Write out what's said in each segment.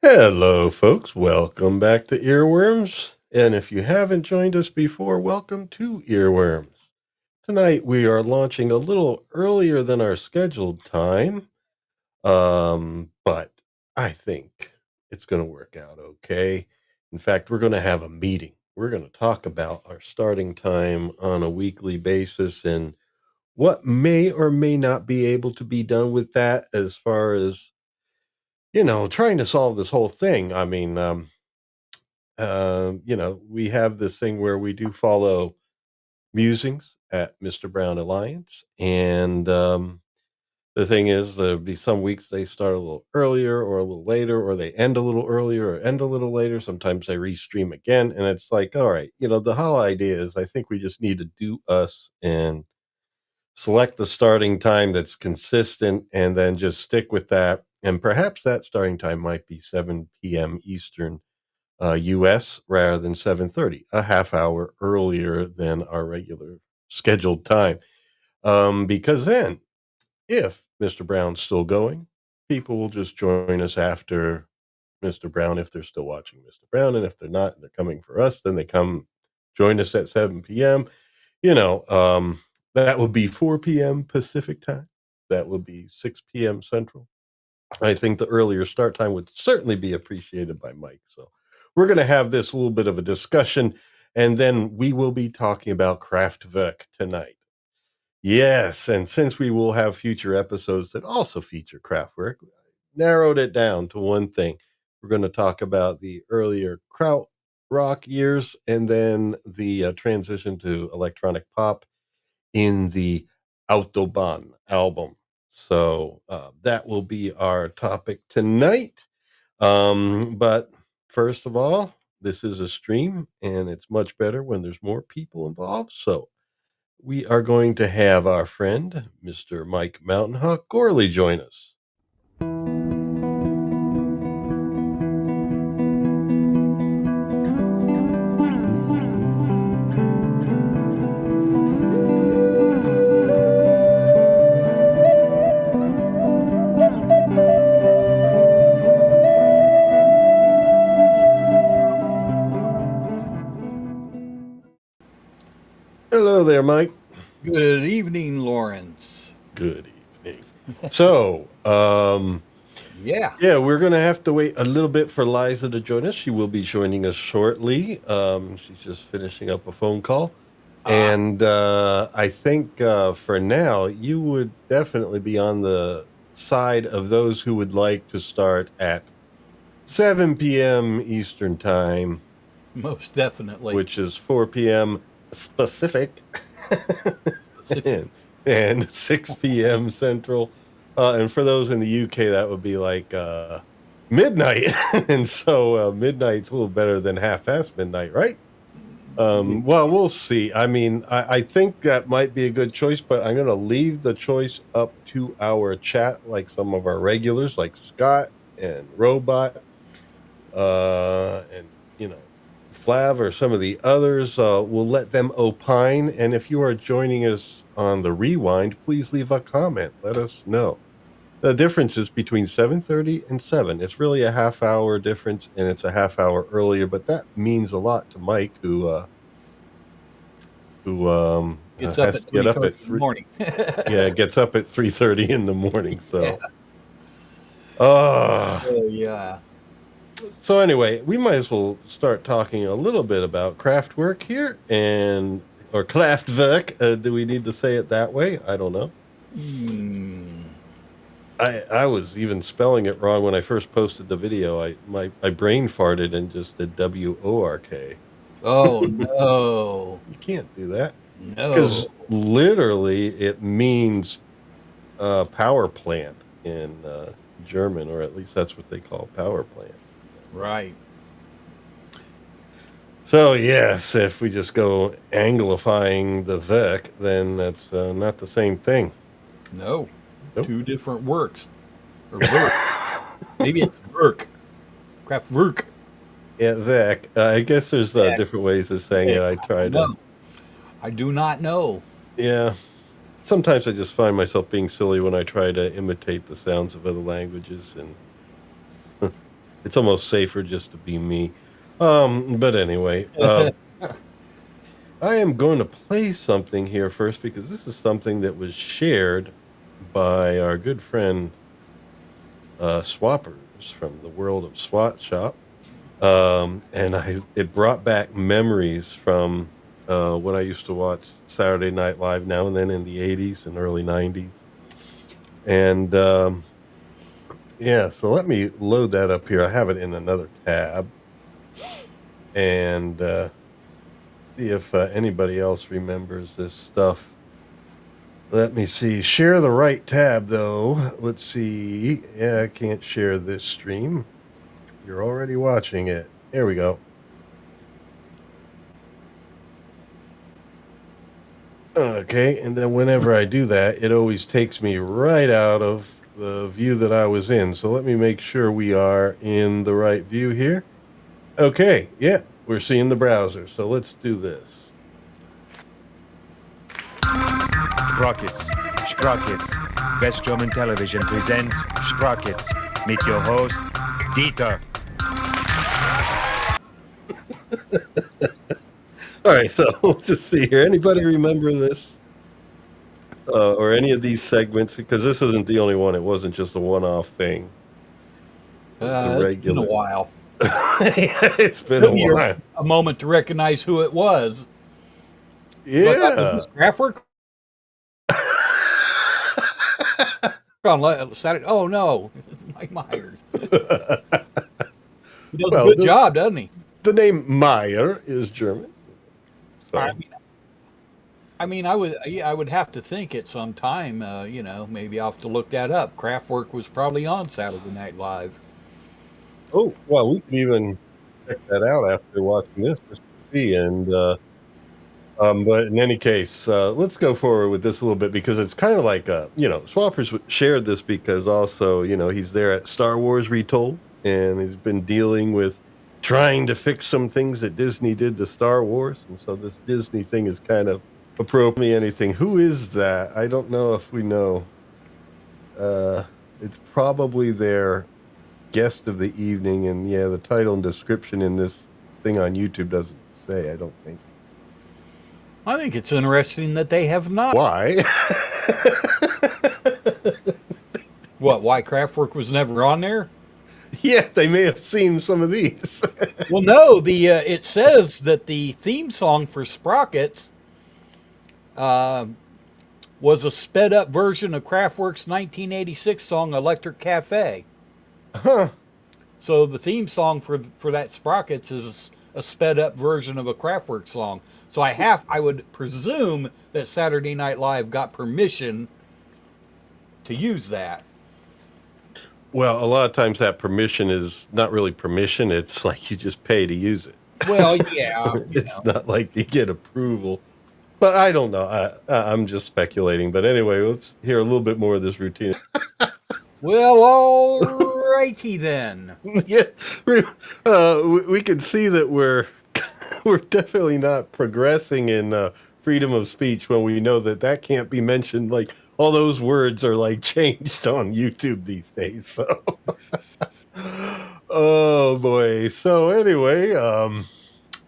Hello, folks. Welcome back to Earworms. And if you haven't joined us before, welcome to Earworms. Tonight we are launching a little earlier than our scheduled time, but I think it's going to work out okay. In fact, we're going to have a meeting. We're going to talk about our starting time on a weekly basis and what may or may not be able to be done with that as far as, trying to solve this whole thing. We have this thing where we do follow musings at Mr. Brown Alliance, and the thing is, there'll be some weeks they start a little earlier or a little later, or they end a little earlier or end a little later. Sometimes they restream again, and it's like, all right, the whole idea is I think we just need to do us and select the starting time that's consistent, and then just stick with that. And perhaps that starting time might be 7 p.m. Eastern US rather than 7:30, a half hour earlier than our regular scheduled time. Because then, if Mr. Brown's still going, people will just join us after Mr. Brown if they're still watching Mr. Brown, and if they're not and they're coming for us, then they come join us at 7 p.m. You know, um, that would be 4 p.m. Pacific time. That would be 6 p.m. Central. I think the earlier start time would certainly be appreciated by Mike. So we're going to have this little bit of a discussion, and then we will be talking about Kraftwerk tonight. Yes, and since we will have future episodes that also feature Kraftwerk, narrowed it down to one thing. We're going to talk about the earlier Krautrock years and then the transition to electronic pop in the Autobahn album. So that will be our topic tonight. But first of all, this is a stream and it's much better when there's more people involved. So we are going to have our friend, Mr. Mike Mountain Hawk Gorley, join us. Hello there, Mike. Good evening, Lawrence. Good evening. So, Yeah. yeah, we're going to have to wait a little bit for Liza to join us. She will be joining us shortly. She's just finishing up a phone call. And I think for now, you would definitely be on the side of those who would like to start at 7 p.m. Eastern Time, Most definitely. which is 4 p.m. Pacific, and 6 p.m. Central. And for those in the UK, that would be like midnight. And so midnight's a little better than half-past midnight, right? Well, we'll see. I mean, I think that might be a good choice, but I'm going to leave the choice up to our chat, like some of our regulars, like Scott and Robot, and Flav or some of the others. We'll let them opine. And if you are joining us on the rewind, please leave a comment. Let us know. The difference is between 7:30 and 7. It's really a half hour difference, and it's a half hour earlier, but that means a lot to Mike, who It's up has at to get up 3:30 at in the 3. morning. Yeah, gets up at 3:30 in the morning. So, Yeah. so anyway, we might as well start talking a little bit about Kraftwerk here, or Kraftwerk. Do we need to say it that way? I don't know. I was even spelling it wrong when I first posted the video. My brain farted and just did WORK. Oh, no. You can't do that because No. literally it means power plant in German, or at least that's what they call power plant. Right. So yes, if we just go anglifying the Werk, then that's not the same thing. No. Nope. Two different works. Or work. Maybe it's work. Kraftwerk. Yeah, Werk. I guess there's different ways of saying it. I try to. I do not know. Yeah. Sometimes I just find myself being silly when I try to imitate the sounds of other languages, and It's almost safer just to be me. But anyway, I am going to play something here first because this is something that was shared by our good friend Swappers from the world of Swat Shop. And it brought back memories from when I used to watch Saturday Night Live now and then in the 80s and early 90s. And yeah, so let me load that up here. I have it in another tab and see if anybody else remembers this stuff. Let me see. Share the right tab, though. Let's see. Yeah, I can't share this stream. You're already watching it. There we go. Okay, and then whenever I do that, it always takes me right out of the view that I was in. So let me make sure we are in the right view here. Okay, yeah, we're seeing the browser. So let's do this. Sprockets, Sprockets. Best German Television presents Sprockets. Meet your host, Dieter. All right, so we'll just see here. Anybody remember this? Or any of these segments? Because this isn't the only one. It wasn't just a one-off thing. It was a It's been a regular. while. It's been Took a me while. a moment to recognize who it was. Was this Kraftwerk on Saturday? Oh no, it's Mike Myers. He does a Well, good job, doesn't he? the name Meyer is German. I So mean, I would have to think at some time, maybe I'll have to look that up. Kraftwerk was probably on Saturday Night Live. oh well, we can even check that out after watching this just to see. And but in any case, let's go forward with this a little bit because it's kind of like Swappers shared this because also he's there at Star Wars Retold and he's been dealing with trying to fix some things that Disney did to Star Wars, and so this Disney thing is kind of appropriate. Anything? Who is that? I don't know if we know. It's probably their guest of the evening, and yeah, the title and description in this thing on YouTube doesn't say. I don't think. I think it's interesting that they have not. Why? What? Why Kraftwerk was never on there? Yeah, they may have seen some of these. Well, no. It says that the theme song for Sprockets was a sped up version of Kraftwerk's 1986 song "Electric Cafe." Huh. So the theme song for that Sprockets is a sped up version of a Kraftwerk song. So I would presume that Saturday Night Live got permission to use that. Well, a lot of times that permission is not really permission. It's like you just pay to use it. Well, yeah, It's not like you get approval. But I don't know. I'm just speculating. But anyway, let's hear a little bit more of this routine. Well, all righty then. Yeah, we can see that we're definitely not progressing in freedom of speech when we know that can't be mentioned. Like all those words are like changed on YouTube these days. So, oh boy. So anyway,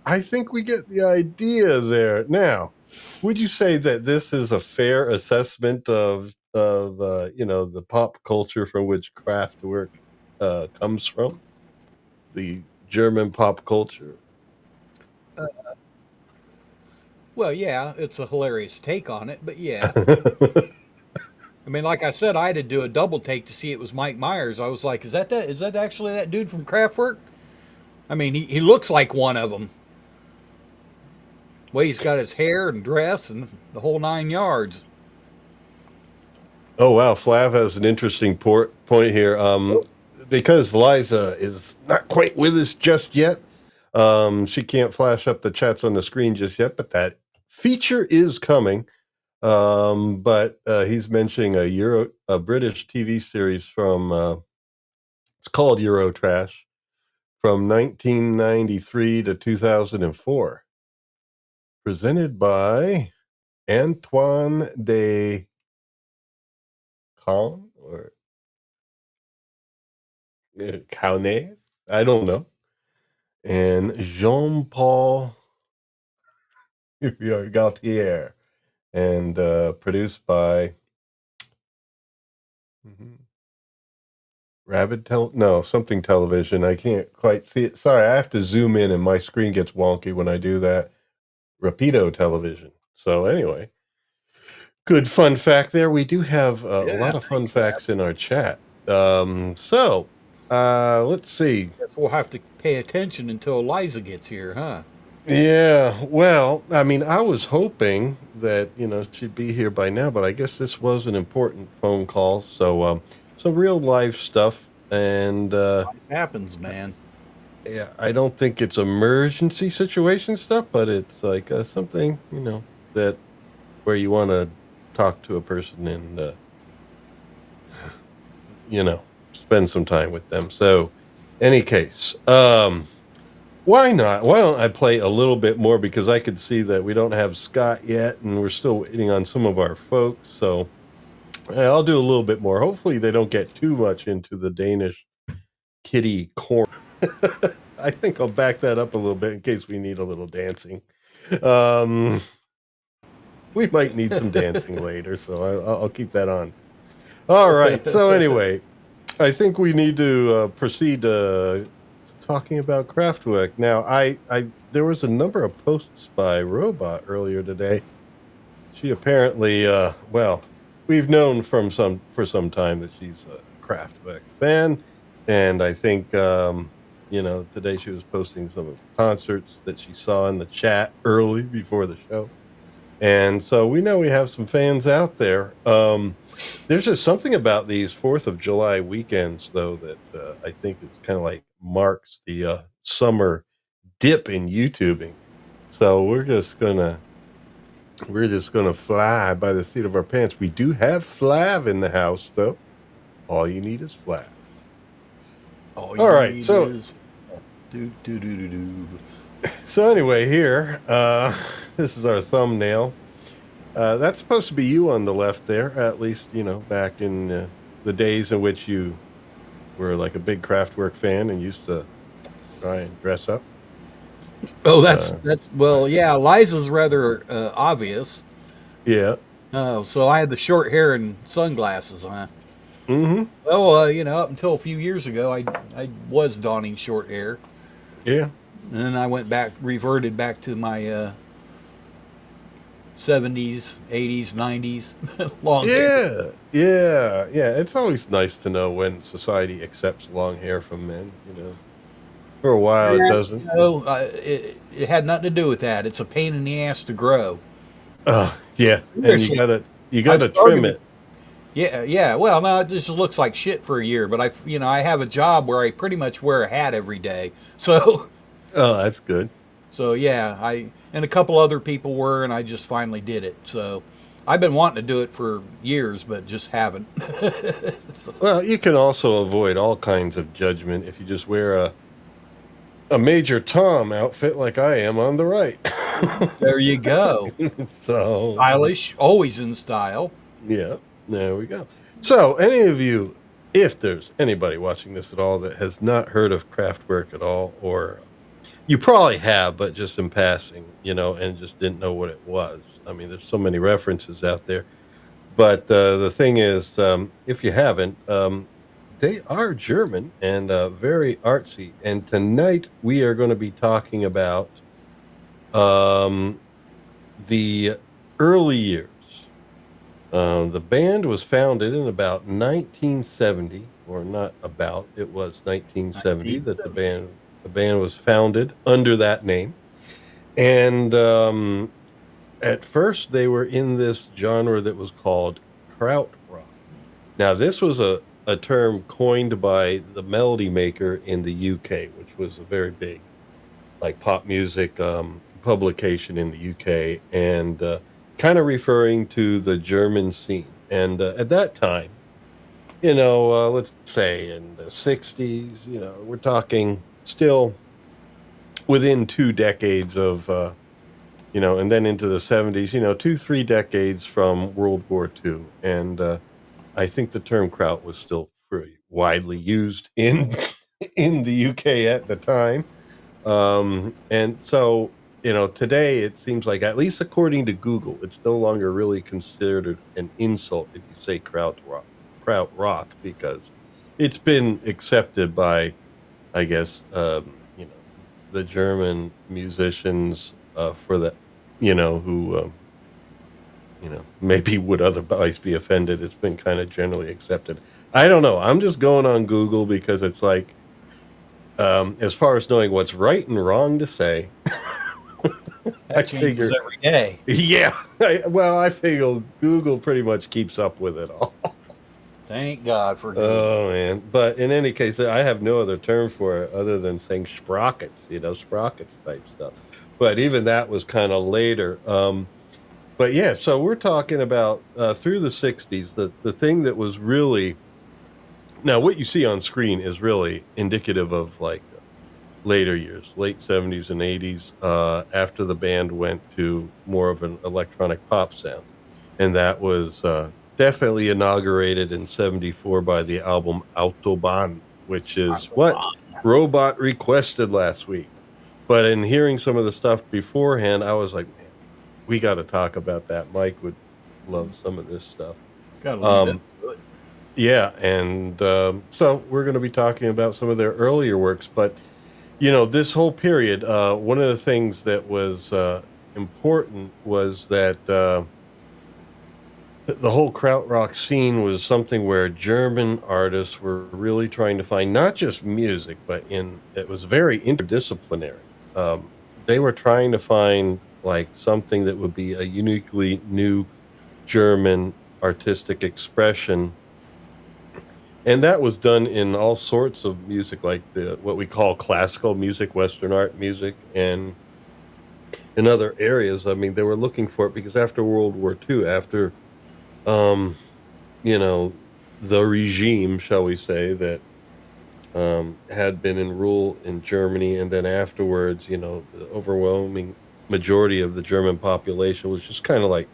I think we get the idea there. Now, would you say that this is a fair assessment of the pop culture from which Kraftwerk comes from? The German pop culture. Well, yeah, it's a hilarious take on it, but yeah. I mean, like I said, I had to do a double take to see it was Mike Myers. I was like, is that actually that dude from Kraftwerk? I mean, he looks like one of them. The way he's got his hair and dress and the whole 9 yards. Oh wow, Flav has an interesting point here. Because Liza is not quite with us just yet. She can't flash up the chats on the screen just yet, but that feature is coming. But he's mentioning a British TV series from it's called Eurotrash from 1993 to 2004, presented by Antoine de Caen or Kaunes. I don't know. And Jean-Paul Gaultier, and produced by mhm, no, something television. I can't quite see it. Sorry, I have to zoom in, and my screen gets wonky when I do that. Rapido Television. So anyway, good fun fact there. We do have a Yeah, lot of fun thanks for facts in our chat. Let's see. that. We'll have to pay attention until Liza gets here, huh? Yeah, well, I mean, I was hoping that, she'd be here by now, but I guess this was an important phone call. So, some real life stuff. And, Life happens, man. yeah, I don't think it's emergency situation stuff, but it's like something, that where you want to talk to a person and, you know, spend some time with them. So, any case, why not? Why don't I play a little bit more, because I could see that we don't have Scott yet, and we're still waiting on some of our folks. So I'll do a little bit more. Hopefully, they don't get too much into the Danish kitty corn. I think I'll back that up a little bit in case we need a little dancing. Um, we might need some dancing later, so I'll keep that on. All right. So anyway, I think we need to proceed talking about Kraftwerk. Now, I there was a number of posts by Robot earlier today. She apparently, well, we've known for some time that she's a Kraftwerk fan, and I think today she was posting some of the concerts that she saw in the chat early before the show. And so we know we have some fans out there. There's just something about these 4th of July weekends, though, that I think is kind of like marks the summer dip in YouTubing. So we're just gonna fly by the seat of our pants. We do have Flav in the house, though. All you need is Flav. All All right, need so is do do do do do. so anyway, here, this is our thumbnail. That's supposed to be you on the left there, at least, back in the days in which you were like a big Kraftwerk fan and used to try and dress up. Oh, Uh, that's well, yeah. Liza's rather obvious. yeah. Oh, so I had the short hair and sunglasses, huh? Mm-hmm. Well, up until a few years ago, I was donning short hair, Yeah. and then I reverted back to my 70s, 80s, 90s long hair. Yeah. Yeah. Yeah. It's always nice to know when society accepts long hair from men, For a while it Yeah, doesn't. it had nothing to do with that. It's a pain in the ass to grow. Yeah. And you Seriously, gotta you I gotta trim started. it. Yeah, yeah. Well, no, it just looks like shit for a year. But I have a job where I pretty much wear a hat every day. So, Oh, that's good. so yeah, I and a couple other people were, and I just finally did it. So, I've been wanting to do it for years, but just haven't. Well, you can also avoid all kinds of judgment if you just wear a Major Tom outfit like I am on the right. There you go. So, Stylish, always in style. yeah, there we go. So, any of you, if there's anybody watching this at all that has not heard of Kraftwerk at all, or you probably have, but just in passing, and just didn't know what it was. I mean, there's so many references out there. But the thing is, if you haven't, they are German and very artsy. And tonight we are going to be talking about um, the early years. The band was founded in about 1970, or not about. It was 1970 that the 1970. band was founded under that name. And at first, they were in this genre that was called Krautrock. Now, this was a term coined by the Melody Maker in the UK, which was a very big, like, pop music publication in the UK, and kind of referring to the German scene. And at that time, let's say in the 60s, we're talking still within 2 decades of and then into the 70s, 2, 3 decades from World War II. And I think the term kraut was still pretty widely used in in the UK at the time. And so, today it seems like, at least according to Google, it's no longer really considered an insult if you say krautrock, because it's been accepted by, I guess, the German musicians, for the, who, maybe would otherwise be offended. It's been kind of generally accepted. I don't know. I'm just going on Google because it's like, as far as knowing what's right and wrong to say, I That changes figure, every day. yeah, I figure Google pretty much keeps up with it all. Thank God for Google. Oh man! But in any case, I have no other term for it other than saying sprockets. Sprockets type stuff. But even that was kind of later. But yeah, so we're talking about, through the '60s. The thing that was really, now what you see on screen is really indicative of, like, later years, late '70s and '80s, after the band went to more of an electronic pop sound. And that was, definitely inaugurated in '74 by the album Autobahn, which is what Robot requested last week. But in hearing some of the stuff beforehand, I was like, "Man, we gotta talk about that." Mike would love some of this stuff. Gotta leave that Um, to it. yeah, and, so we're gonna be talking about some of their earlier works. But this whole period, one of the things that was, important was that, the whole krautrock scene was something where German artists were really trying to find not just music, but it was very interdisciplinary. They were trying to find, like, something that would be a uniquely new German artistic expression, and that was done in all sorts of music, like the what we call classical music, Western art music, and in other areas. I mean, they were looking for it because after World War II, after, um, you know, the regime, shall we say, that, had been in rule in Germany, and then afterwards, the overwhelming majority of the German population was just kind of like,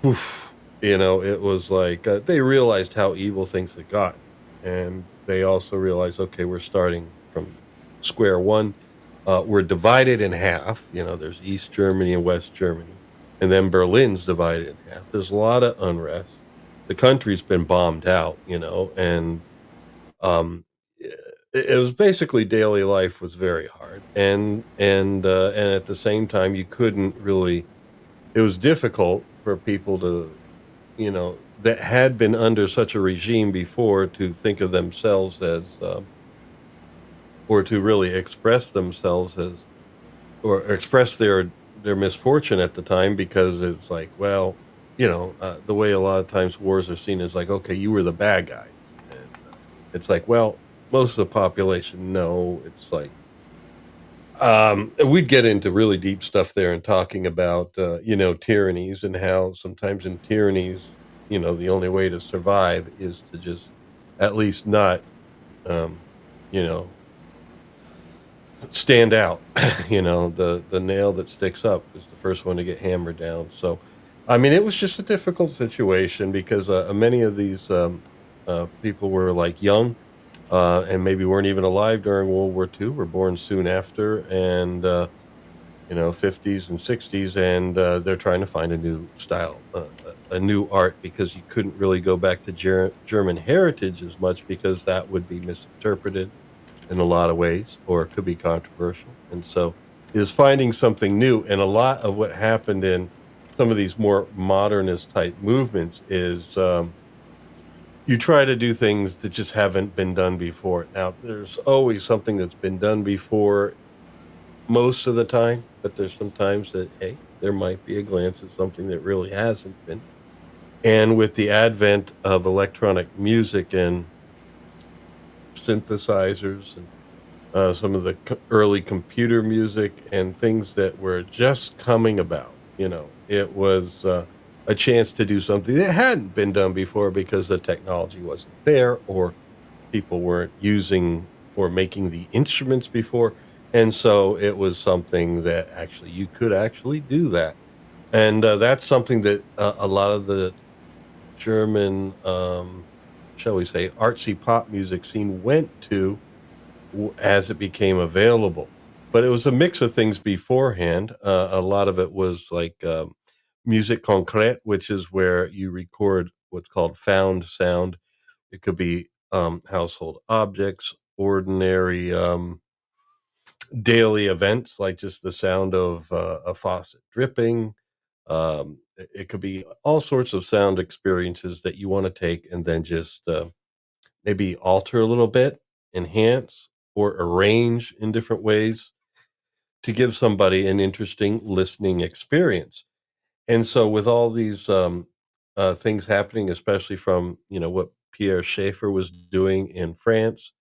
oof, it was like, they realized how evil things had gotten, and they also realized, okay, we're starting from square one. We're divided in half. There's East Germany and West Germany, and then Berlin's divided in half. There's a lot of unrest. The country's been bombed out, and, um, it was basically, daily life was very hard, and at the same time, you couldn't really. It was difficult for people to, that had been under such a regime before, to think of themselves as, or to really express themselves as, or express their misfortune at the time, because it's like, well, the way a lot of times wars are seen is like, okay, you were the bad guys, and, it's like, well, most of the population, no, it's like, we'd get into really deep stuff there, and talking about, tyrannies, and how sometimes in tyrannies, the only way to survive is to just at least not, um, you know, stand out. The nail that sticks up is the first one to get hammered down. So, I mean, it was just a difficult situation because, many of these, people were, like, young, and maybe weren't even alive during World War II, were born soon after, and, 50s and 60s, and, they're trying to find a new style, a new art, because you couldn't really go back to German heritage as much, because that would be misinterpreted in a lot of ways, or it could be controversial. And so, is finding something new. And a lot of what happened in some of these more modernist type movements is, you try to do things that just haven't been done before. Now, there's always something that's been done before most of the time, but there's some times that, hey, there might be a glance at something that really hasn't been. And with the advent of electronic music and synthesizers, and, some of the early computer music, and things that were just coming about, it was, a chance to do something that hadn't been done before, because the technology wasn't there, or people weren't using or making the instruments before. And so it was something that actually you could actually do that. And, that's something that, a lot of the German, shall we say, artsy pop music scene went to as it became available. But it was a mix of things beforehand. A lot of it was like music concrete, which is where you record what's called found sound. It could be household objects, ordinary daily events, like just the sound of a faucet dripping. It could be all sorts of sound experiences that you want to take and then just maybe alter a little bit, enhance, or arrange in different ways to give somebody an interesting listening experience. And so, with all these things happening, especially from what Pierre Schaeffer was doing in France,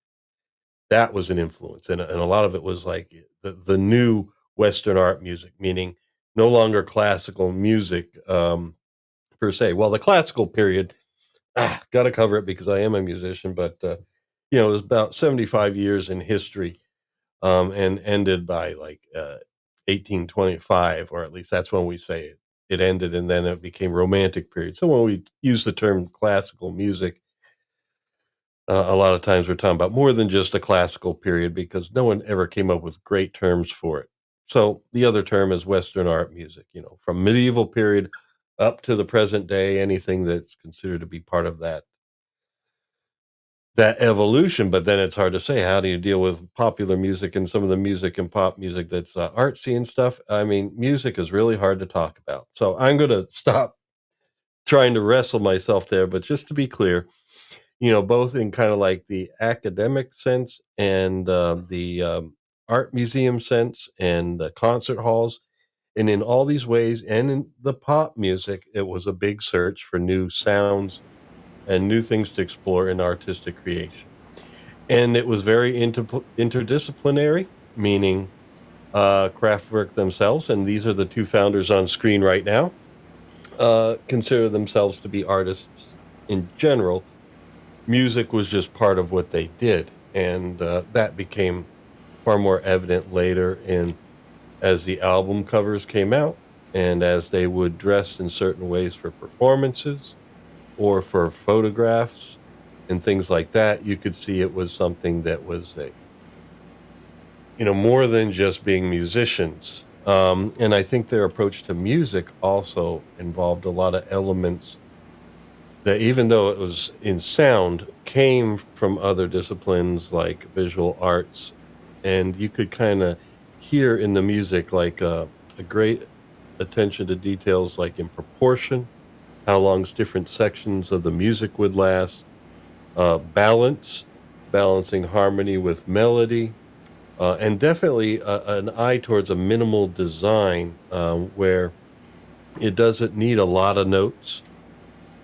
that was an influence, and a lot of it was like the new Western art music, meaning no longer classical music per se. Well, the classical period, got to cover it because I am a musician, but it was about 75 years in history, and ended by like 1825, or at least that's when we say it ended, and then it became Romantic period. So when we use the term classical music, a lot of times we're talking about more than just a classical period because no one ever came up with great terms for it. So the other term is Western art music, from medieval period up to the present day, anything that's considered to be part of that evolution. But then it's hard to say, how do you deal with popular music and some of the music and pop music that's artsy and stuff? I mean, music is really hard to talk about. So I'm going to stop trying to wrestle myself there. But just to be clear, both in kind of like the academic sense and the art museum sense and the concert halls. And in all these ways, and in the pop music, it was a big search for new sounds and new things to explore in artistic creation. And it was very interdisciplinary, meaning Kraftwerk themselves, and these are the two founders on screen right now, consider themselves to be artists in general. Music was just part of what they did, and that became far more evident later in as the album covers came out and as they would dress in certain ways for performances or for photographs and things like that. You could see it was something that was more than just being musicians. And I think their approach to music also involved a lot of elements that, even though it was in sound, came from other disciplines like visual arts. And you could kind of hear in the music like a great attention to details, like in proportion, how long different sections of the music would last, balance, balancing harmony with melody, and definitely an eye towards a minimal design, where it doesn't need a lot of notes.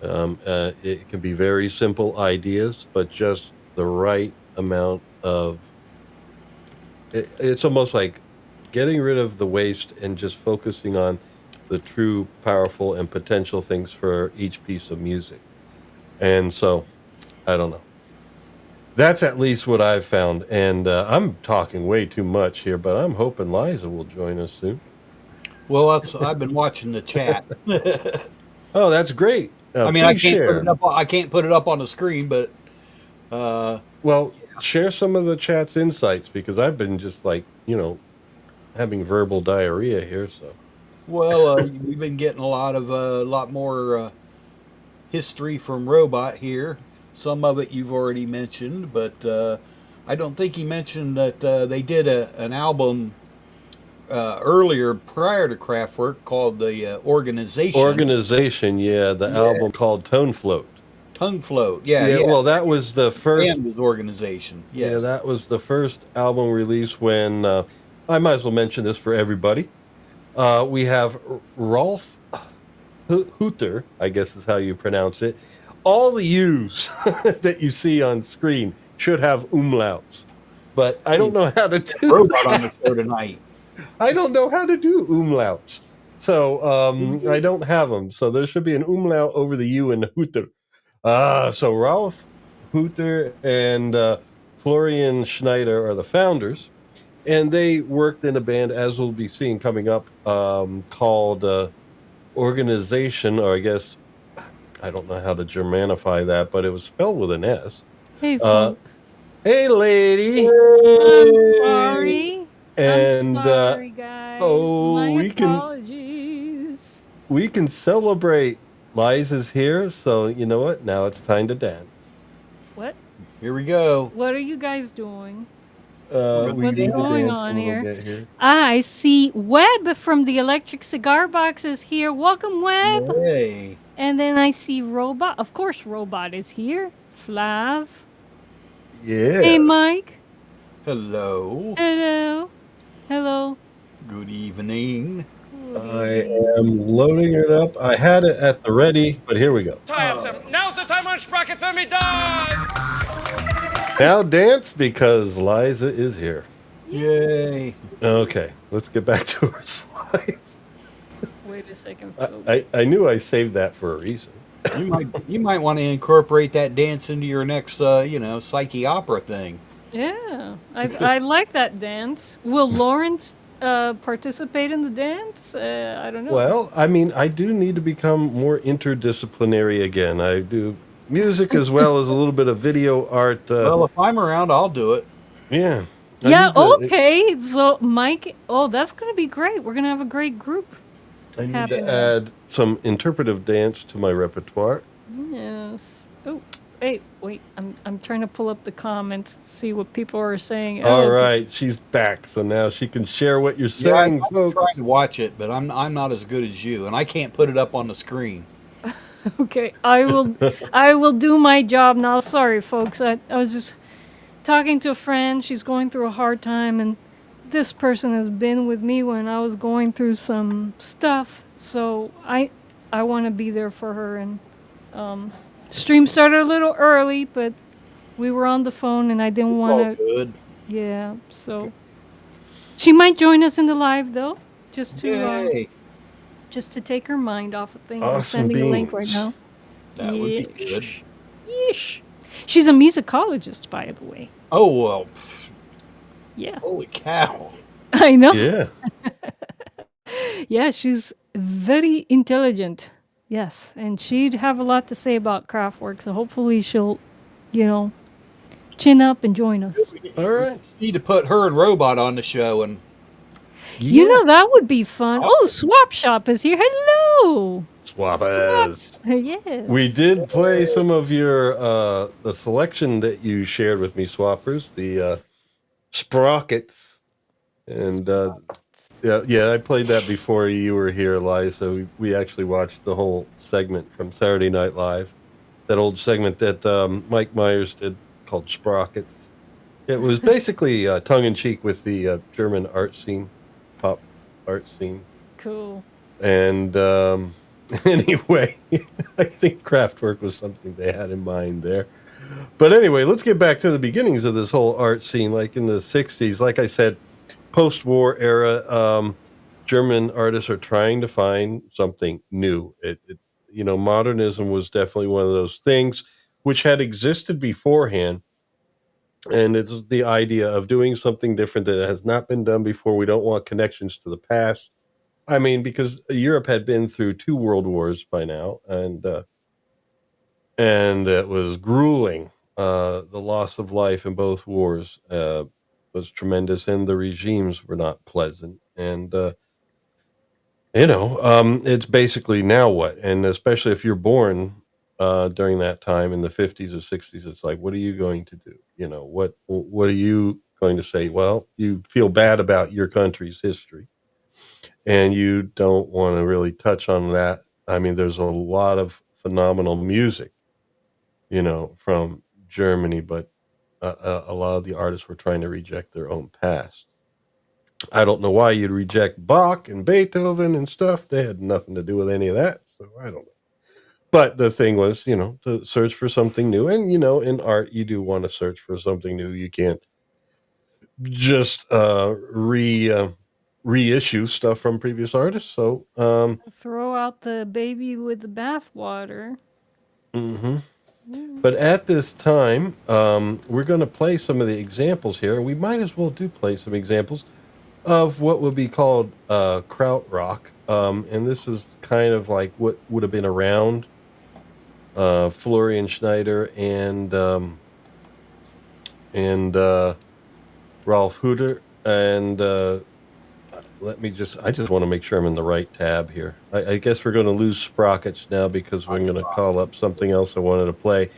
It can be very simple ideas, but just the right amount of it's almost like getting rid of the waste and just focusing on the true powerful and potential things for each piece of music. And so, I don't know. That's at least what I've found. And I'm talking way too much here, but I'm hoping Liza will join us soon. Well, I've been watching the chat. Oh, that's great. I mean, Please share. I can't put it up on the screen, but uh, Well, share some of the chat's insights because I've been just like, having verbal diarrhea here. So, we've been getting a lot more history from Robot here. Some of it you've already mentioned, but I don't think he mentioned that they did an album earlier prior to Kraftwerk called the Organization, yeah, the album called Tone Float. Tongue Float. Yeah, Yeah, yeah. well, that was the first. And was Organization. Yes. Yeah, that was the first album release when I might as well mention this for everybody. We have Rolf Hooter, I guess is how you pronounce it. All the U's that you see on screen should have umlauts, but I don't know how to do Robot that. on the show tonight. I don't know how to do umlauts, so I don't have them. So there should be an umlaut over the U in Hooter. So Ralph Hooter and Florian Schneider are the founders, and they worked in a band, as we'll be seeing coming up, called Organization, or I guess I don't know how to Germanify that, but it was spelled with an S. Hey, Uh, folks. hey, lady. I'm Hey! sorry. I'm And sorry, guys. oh, My apologies. we can celebrate. Liza's here, so you know what? Now it's time to dance. What? Here we go. What are you guys doing? We're gonna We What's need to going dance a on little here? bit here. I see Webb from the Electric Cigar Box is here. Welcome, Webb. Yay. And then I see Robot. Of course, Robot is here. Flav. Yeah. Hey, Mike. Hello. Hello. Hello. Good evening. Good I evening. am loading it up. I had it at the ready, but here we go. Tiresome. Now's the time on Sprocket for me, dog! Now dance because Liza is here. Yay. Okay, let's get back to our slides. Wait a second, folks. I knew I saved that for a reason. You might want to incorporate that dance into your next psyche opera thing. Yeah, I like that dance. Will Lawrence participate in the dance? I don't know. Well, I mean, I do need to become more interdisciplinary again. I do music as well as a little bit of video art. Well, if I'm around, I'll do it. Yeah. Yeah, okay. So, Mike, that's going to be great. We're going to have a great group. I need happening. to add some interpretive dance to my repertoire. Yes. Oh, wait. I'm trying to pull up the comments, see what people are saying. All Oh, right, she's back, so now she can share what you're Yeah, saying, I'm folks. trying to watch it, but I'm not as good as you, and I can't put it up on the screen. Okay, I will do my job now. Sorry, folks. I was just talking to a friend. She's going through a hard time, and this person has been with me when I was going through some stuff. So I want to be there for her. And stream started a little early, but we were on the phone, and I didn't It's all want to. good. Yeah. So she might join us in the live though, just to Yay. take her mind off of things. I'm Awesome sending a link right beans. now. That would be good. Yeesh. She's a musicologist, by the way. Oh, well, Yeah. holy cow. I know. Yeah. Yeah, she's very intelligent. Yes. And she'd have a lot to say about Kraftwork. So hopefully she'll, chin up and join us. All right. Need to put her and Robot on the show, and That would be fun. Oh, Swap Shop is here. Hello. Swappers. Yes. We did play some of your the selection that you shared with me, Swappers, the sprockets, and yeah, I played that before you were here, Liza. We actually watched the whole segment from Saturday Night Live, that old segment that Mike Myers did called Sprockets. It was basically tongue in cheek with the German art scene, pop art scene, Cool. and anyway, I think Kraftwerk was something they had in mind there. But anyway, let's get back to the beginnings of this whole art scene, like in the 60s. Like I said, post-war era, German artists are trying to find something new. Modernism was definitely one of those things which had existed beforehand. And it's the idea of doing something different that has not been done before. We don't want connections to the past. I mean, because Europe had been through 2 world wars by now, and it was grueling. The loss of life in both wars was tremendous, and the regimes were not pleasant. And it's basically now what, and especially if you're born during that time in the 50s or 60s, it's like, what are you going to do? What are you going to say? Well, you feel bad about your country's history, and you don't want to really touch on that. I mean, there's a lot of phenomenal music, from Germany, but a lot of the artists were trying to reject their own past. I don't know why you'd reject Bach and Beethoven and stuff. They had nothing to do with any of that, so I don't know. But the thing was, to search for something new. And, in art, you do want to search for something new. You can't just reissue stuff from previous artists. So, Throw out the baby with the bathwater. But at this time, we're going to play some of the examples here, and we might as well do play some examples of what would be called Krautrock. And this is kind of like what would have been around Florian Schneider and Ralph Hooter. And I just want to make sure I'm in the right tab here. I guess we're going to lose Sprockets now because we're going to call up something else I wanted to play.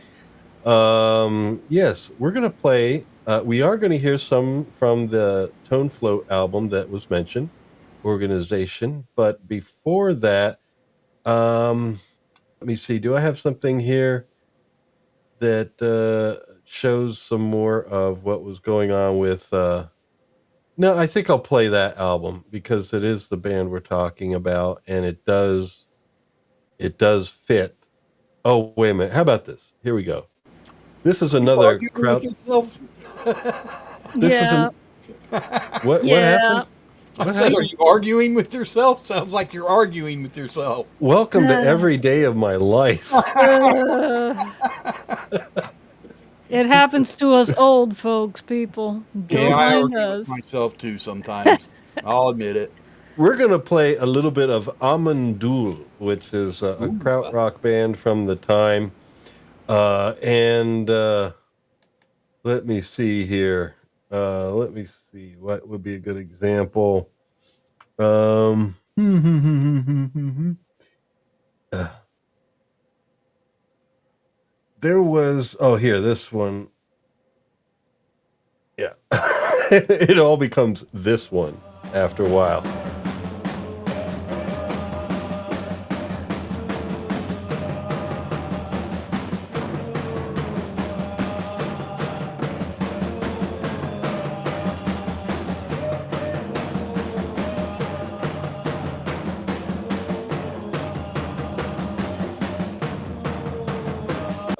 Yes, we're going to play. We are going to hear some from the Tone Float album that was mentioned, Organization. But before that, let me see. Do I have something here that shows some more of what was going on with? No, I think I'll play that album because it is the band we're talking about, and it does fit. Oh, wait a minute. How about this? Here we go. This is another Arguing crowd. with yourself? This is Yeah. what Yeah. happened? I What said, are happened? you arguing with yourself? Sounds like you're arguing with yourself. Welcome to every day of my life. It happens to us old folks, people. Don't Yeah, I mind argue with us. myself too sometimes. I'll admit it. We're going to play a little bit of Amandul, which is a Ooh. krautrock band from the time. And let me see here. Let me see. What would be a good example? There was, here, this one. Yeah. It all becomes this one after a while.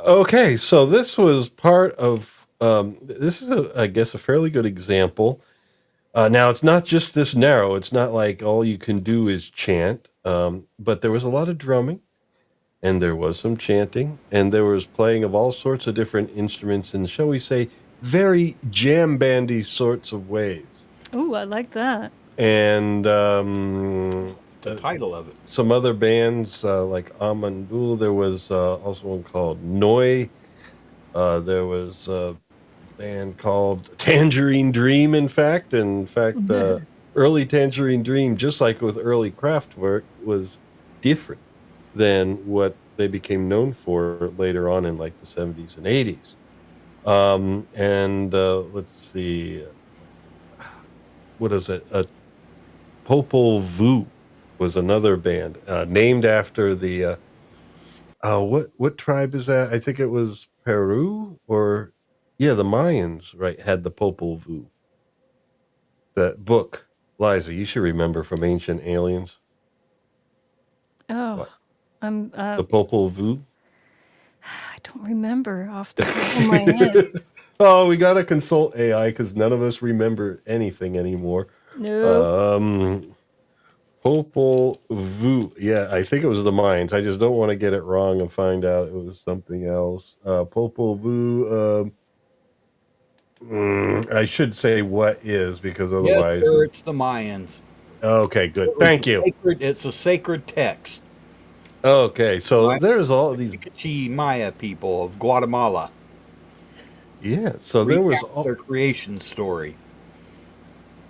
Okay, so this was part of this is I guess a fairly good example. Now it's not just this narrow. It's not like all you can do is chant. But there was a lot of drumming, and there was some chanting, and there was playing of all sorts of different instruments in, shall we say, very jam bandy sorts of ways. Ooh, I like that. And The title of it. some other bands like Amandul. There was also one called Noi. There was a band called Tangerine Dream. In fact, early Tangerine Dream, just like with early Kraftwerk, was different than what they became known for later on in like the 70s and 80s. And let's see, what is it? Popol Vuh was another band named after the what tribe is that? I think it was Peru, or yeah, the Mayans, right, had the Popol Vuh. That book, Liza, you should remember, from Ancient Aliens. Oh, What? I'm. The Popol Vuh. I don't remember off the top of my head. Oh, we gotta consult AI because none of us remember anything anymore. No. Popol Vuh. Yeah, I think it was the Mayans. I just don't want to get it wrong and find out it was something else. Popol Vuh. I should say what is, because Yes, otherwise. sir, it's the Mayans. Okay, good. Thank you. It's a sacred text. Okay, so Right. there's all these. Yucachi Maya people of Guatemala. Yeah, so there was Recount their creation story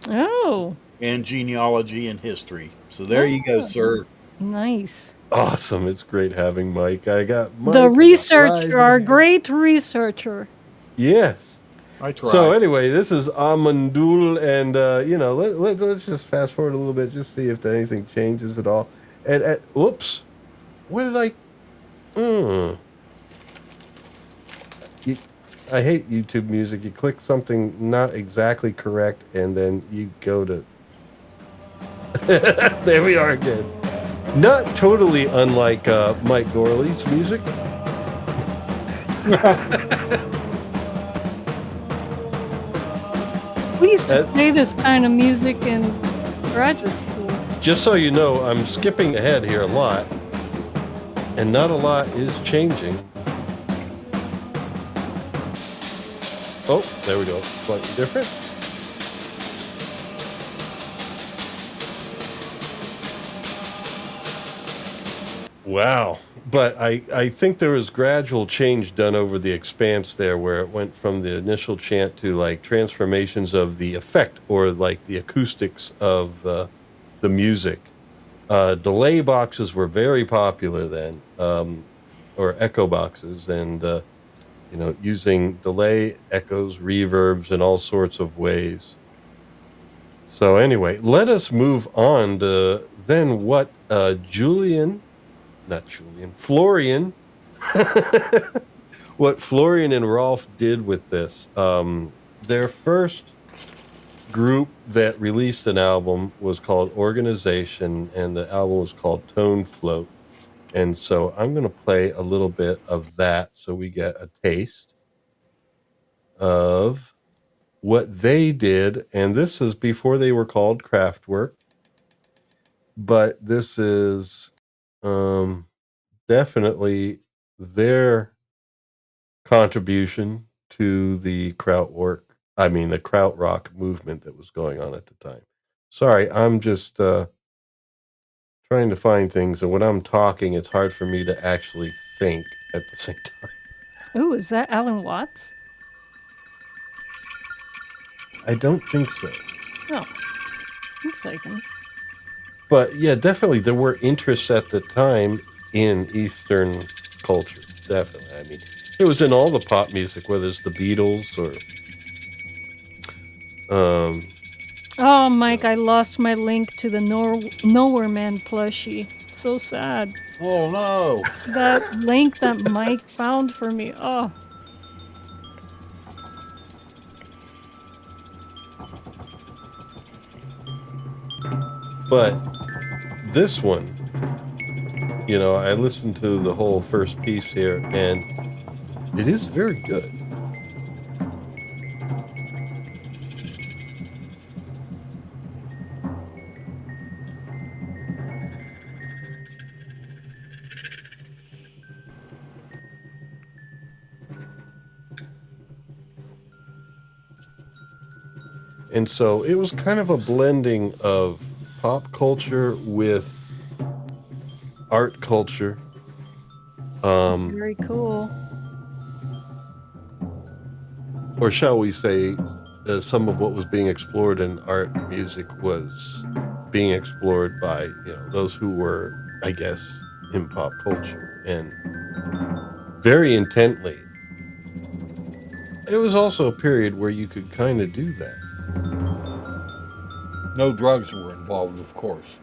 Oh, and genealogy and history. So there you go, sir. nice. awesome. It's great having Mike. I got Mike. The I got researcher, Liza. our great researcher. Yes. I tried. So anyway, this is Amandul, and let's just fast forward a little bit, just see if anything changes at all. And whoops, what did I? I hate YouTube Music. You click something not exactly correct, and then you go to. There we are again. Not totally unlike Mike Gorley's music. We used to play this kind of music in graduate school. Just so you know, I'm skipping ahead here a lot, and not a lot is changing. Oh, there we go. Slightly different. Wow. But I think there was gradual change done over the expanse there where it went from the initial chant to like transformations of the effect or like the acoustics of the music. Delay boxes were very popular then, or echo boxes, and using delay, echoes, reverbs in all sorts of ways. So anyway, let us move on to then what Florian, what Florian and Rolf did with this. Their first group that released an album was called Organization, and the album was called Tone Float. And so I'm going to play a little bit of that so we get a taste of what they did. And this is before they were called Kraftwerk, but this is definitely their contribution to the the Krautrock movement that was going on at the time. Sorry, I'm just trying to find things, and when I'm talking, it's hard for me to actually think at the same time. Ooh, is that Alan Watts? I don't think so. Oh, looks like him. But yeah, definitely there were interests at the time in Eastern culture. Definitely. I mean, it was in all the pop music, whether it's the Beatles or Oh, Mike, I lost my link to the Nowhere Man plushie. So sad. Oh no! That link that Mike found for me. Oh, but this one, I listened to the whole first piece here, and it is very good. And so it was kind of a blending of pop culture with art culture. very cool. Or shall we say, some of what was being explored in art music was being explored by those who were, I guess, in pop culture, and very intently. It was also a period where you could kind of do that. No drugs were involved, of course.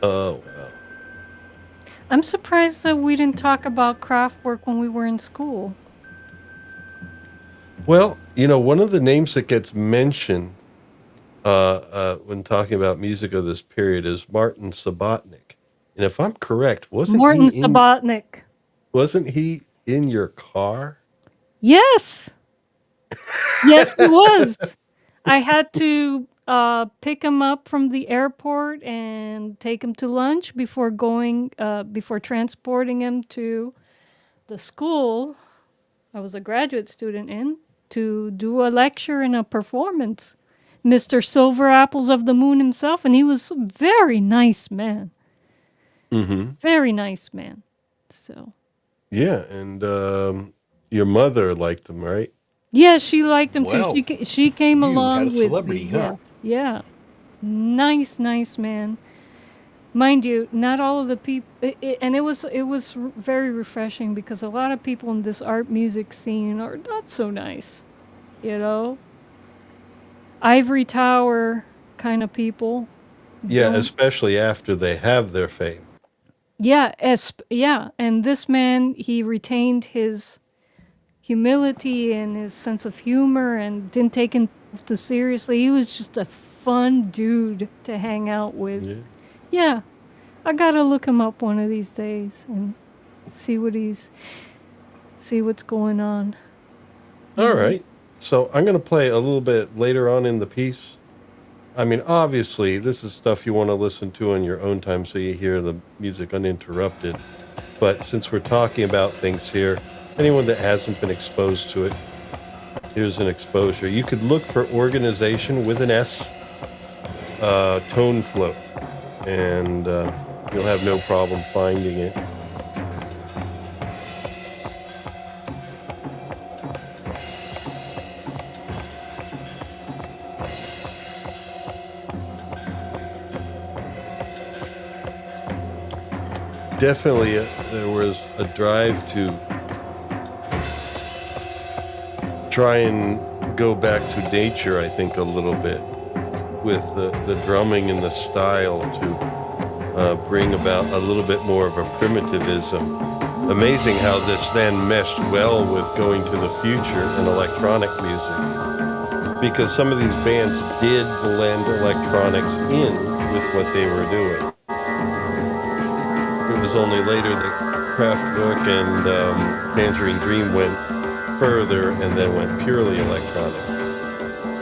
Oh, wow. I'm surprised that we didn't talk about Kraftwerk when we were in school. Well, one of the names that gets mentioned when talking about music of this period is Martin Subotnick. And if I'm correct, Morton Subotnick. wasn't he in your car? Yes. Yes, he was. I had to pick him up from the airport and take him to lunch before transporting him to the school I was a graduate student in to do a lecture and a performance. Mr. Silver Apples of the Moon himself, and he was a very nice man. Mm-hmm. Very nice man. So. Yeah, and your mother liked him, right? Yeah, she liked him Well, too. She came you along had a with celebrity, me. huh? Yeah. Nice man. Mind you, not all of the people, and it was very refreshing because a lot of people in this art music scene are not so nice, ivory tower kind of people. Yeah, especially after they have their fame. Yeah, and this man, he retained his humility and his sense of humor and didn't take himself too seriously. He was just a fun dude to hang out with. Yeah, I gotta look him up one of these days and see what's going on. All right. So I'm going to play a little bit later on in the piece. I mean, obviously, this is stuff you want to listen to on your own time so you hear the music uninterrupted. But since we're talking about things here, anyone that hasn't been exposed to it, here's an exposure. You could look for Organization with an S Tone Float, and you'll have no problem finding it. Definitely, there was a drive to try and go back to nature, I think, a little bit with the drumming and the style to bring about a little bit more of a primitivism. Amazing how this then meshed well with going to the future and electronic music, because some of these bands did blend electronics in with what they were doing. It was only later that Kraftwerk and Tangerine Dream went further and then went purely electronic.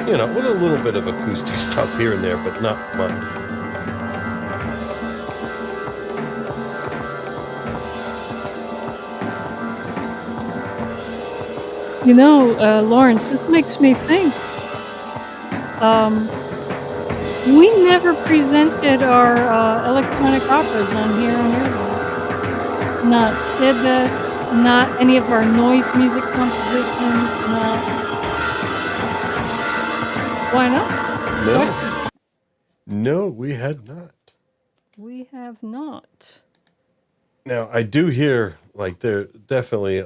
You know, with a little bit of acoustic stuff here and there, but not much. You know, Lawrence, this makes me think. We never presented our electronic operas on here on Airborne. Not Tibet, not any of our noise music compositions, not. Why not? No, no, we had not. We have not. Now, I do hear, like, there definitely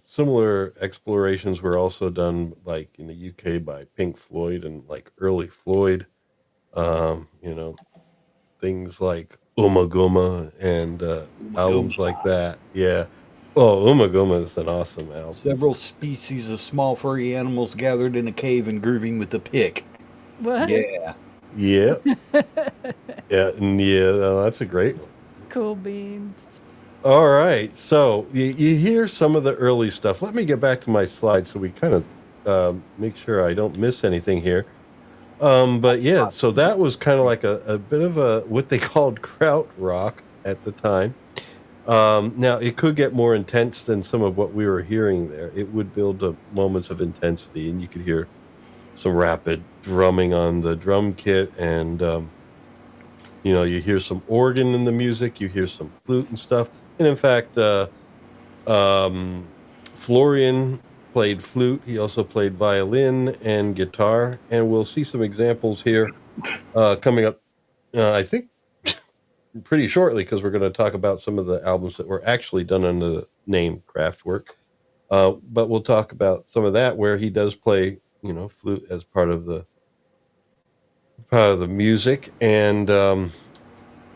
similar explorations were also done, like, in the UK by Pink Floyd and, like, early Floyd. You know, things like Umaguma and albums like that. Yeah. Oh, Umaguma is an awesome album. Several species of small furry animals gathered in a cave and grooving with a pick. What? Yeah. Yeah. Yeah. And yeah, that's a great one. Cool beans. All right. So you hear some of the early stuff. Let me get back to my slides so we kind of make sure I don't miss anything here. But yeah, so that was kind of like a bit of a what they called Krautrock at the time. Now it could get more intense than some of what we were hearing there. It would build up moments of intensity, and you could hear some rapid drumming on the drum kit, and you know, you hear some organ in the music, you hear some flute and stuff. And in fact, Florian played flute. He also played violin and guitar, and we'll see some examples here coming up. I think pretty shortly, because we're going to talk about some of the albums that were actually done under the name Kraftwerk. But we'll talk about some of that where he does play, you know, flute as part of the music, and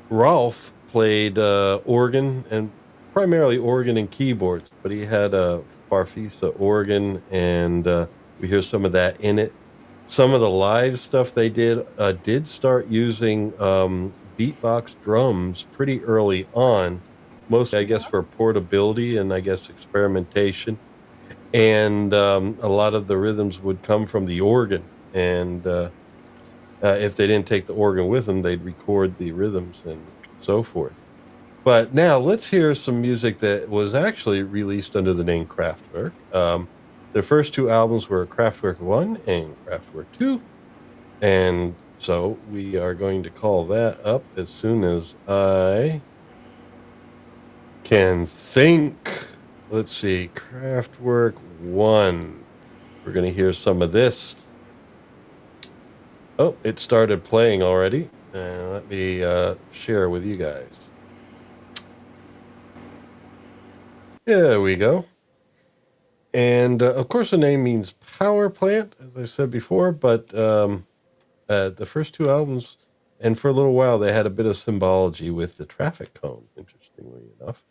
Rolf played organ, and primarily organ and keyboards, but he had a Farfisa organ, and we hear some of that in it. Some of the live stuff they did start using beatbox drums pretty early on, mostly I guess for portability and I guess experimentation. And a lot of the rhythms would come from the organ, and if they didn't take the organ with them, they'd record the rhythms and so forth. But now let's hear some music that was actually released under the name Kraftwerk. Their first two albums were Kraftwerk 1 and Kraftwerk 2. And so we are going to call that up as soon as I can think. Let's see, Kraftwerk 1. We're going to hear some of this. Oh, it started playing already. Let me share with you guys. There we go. And of course, the name means power plant, as I said before, but the first two albums, and for a little while, they had a bit of symbology with the traffic cone, interestingly enough.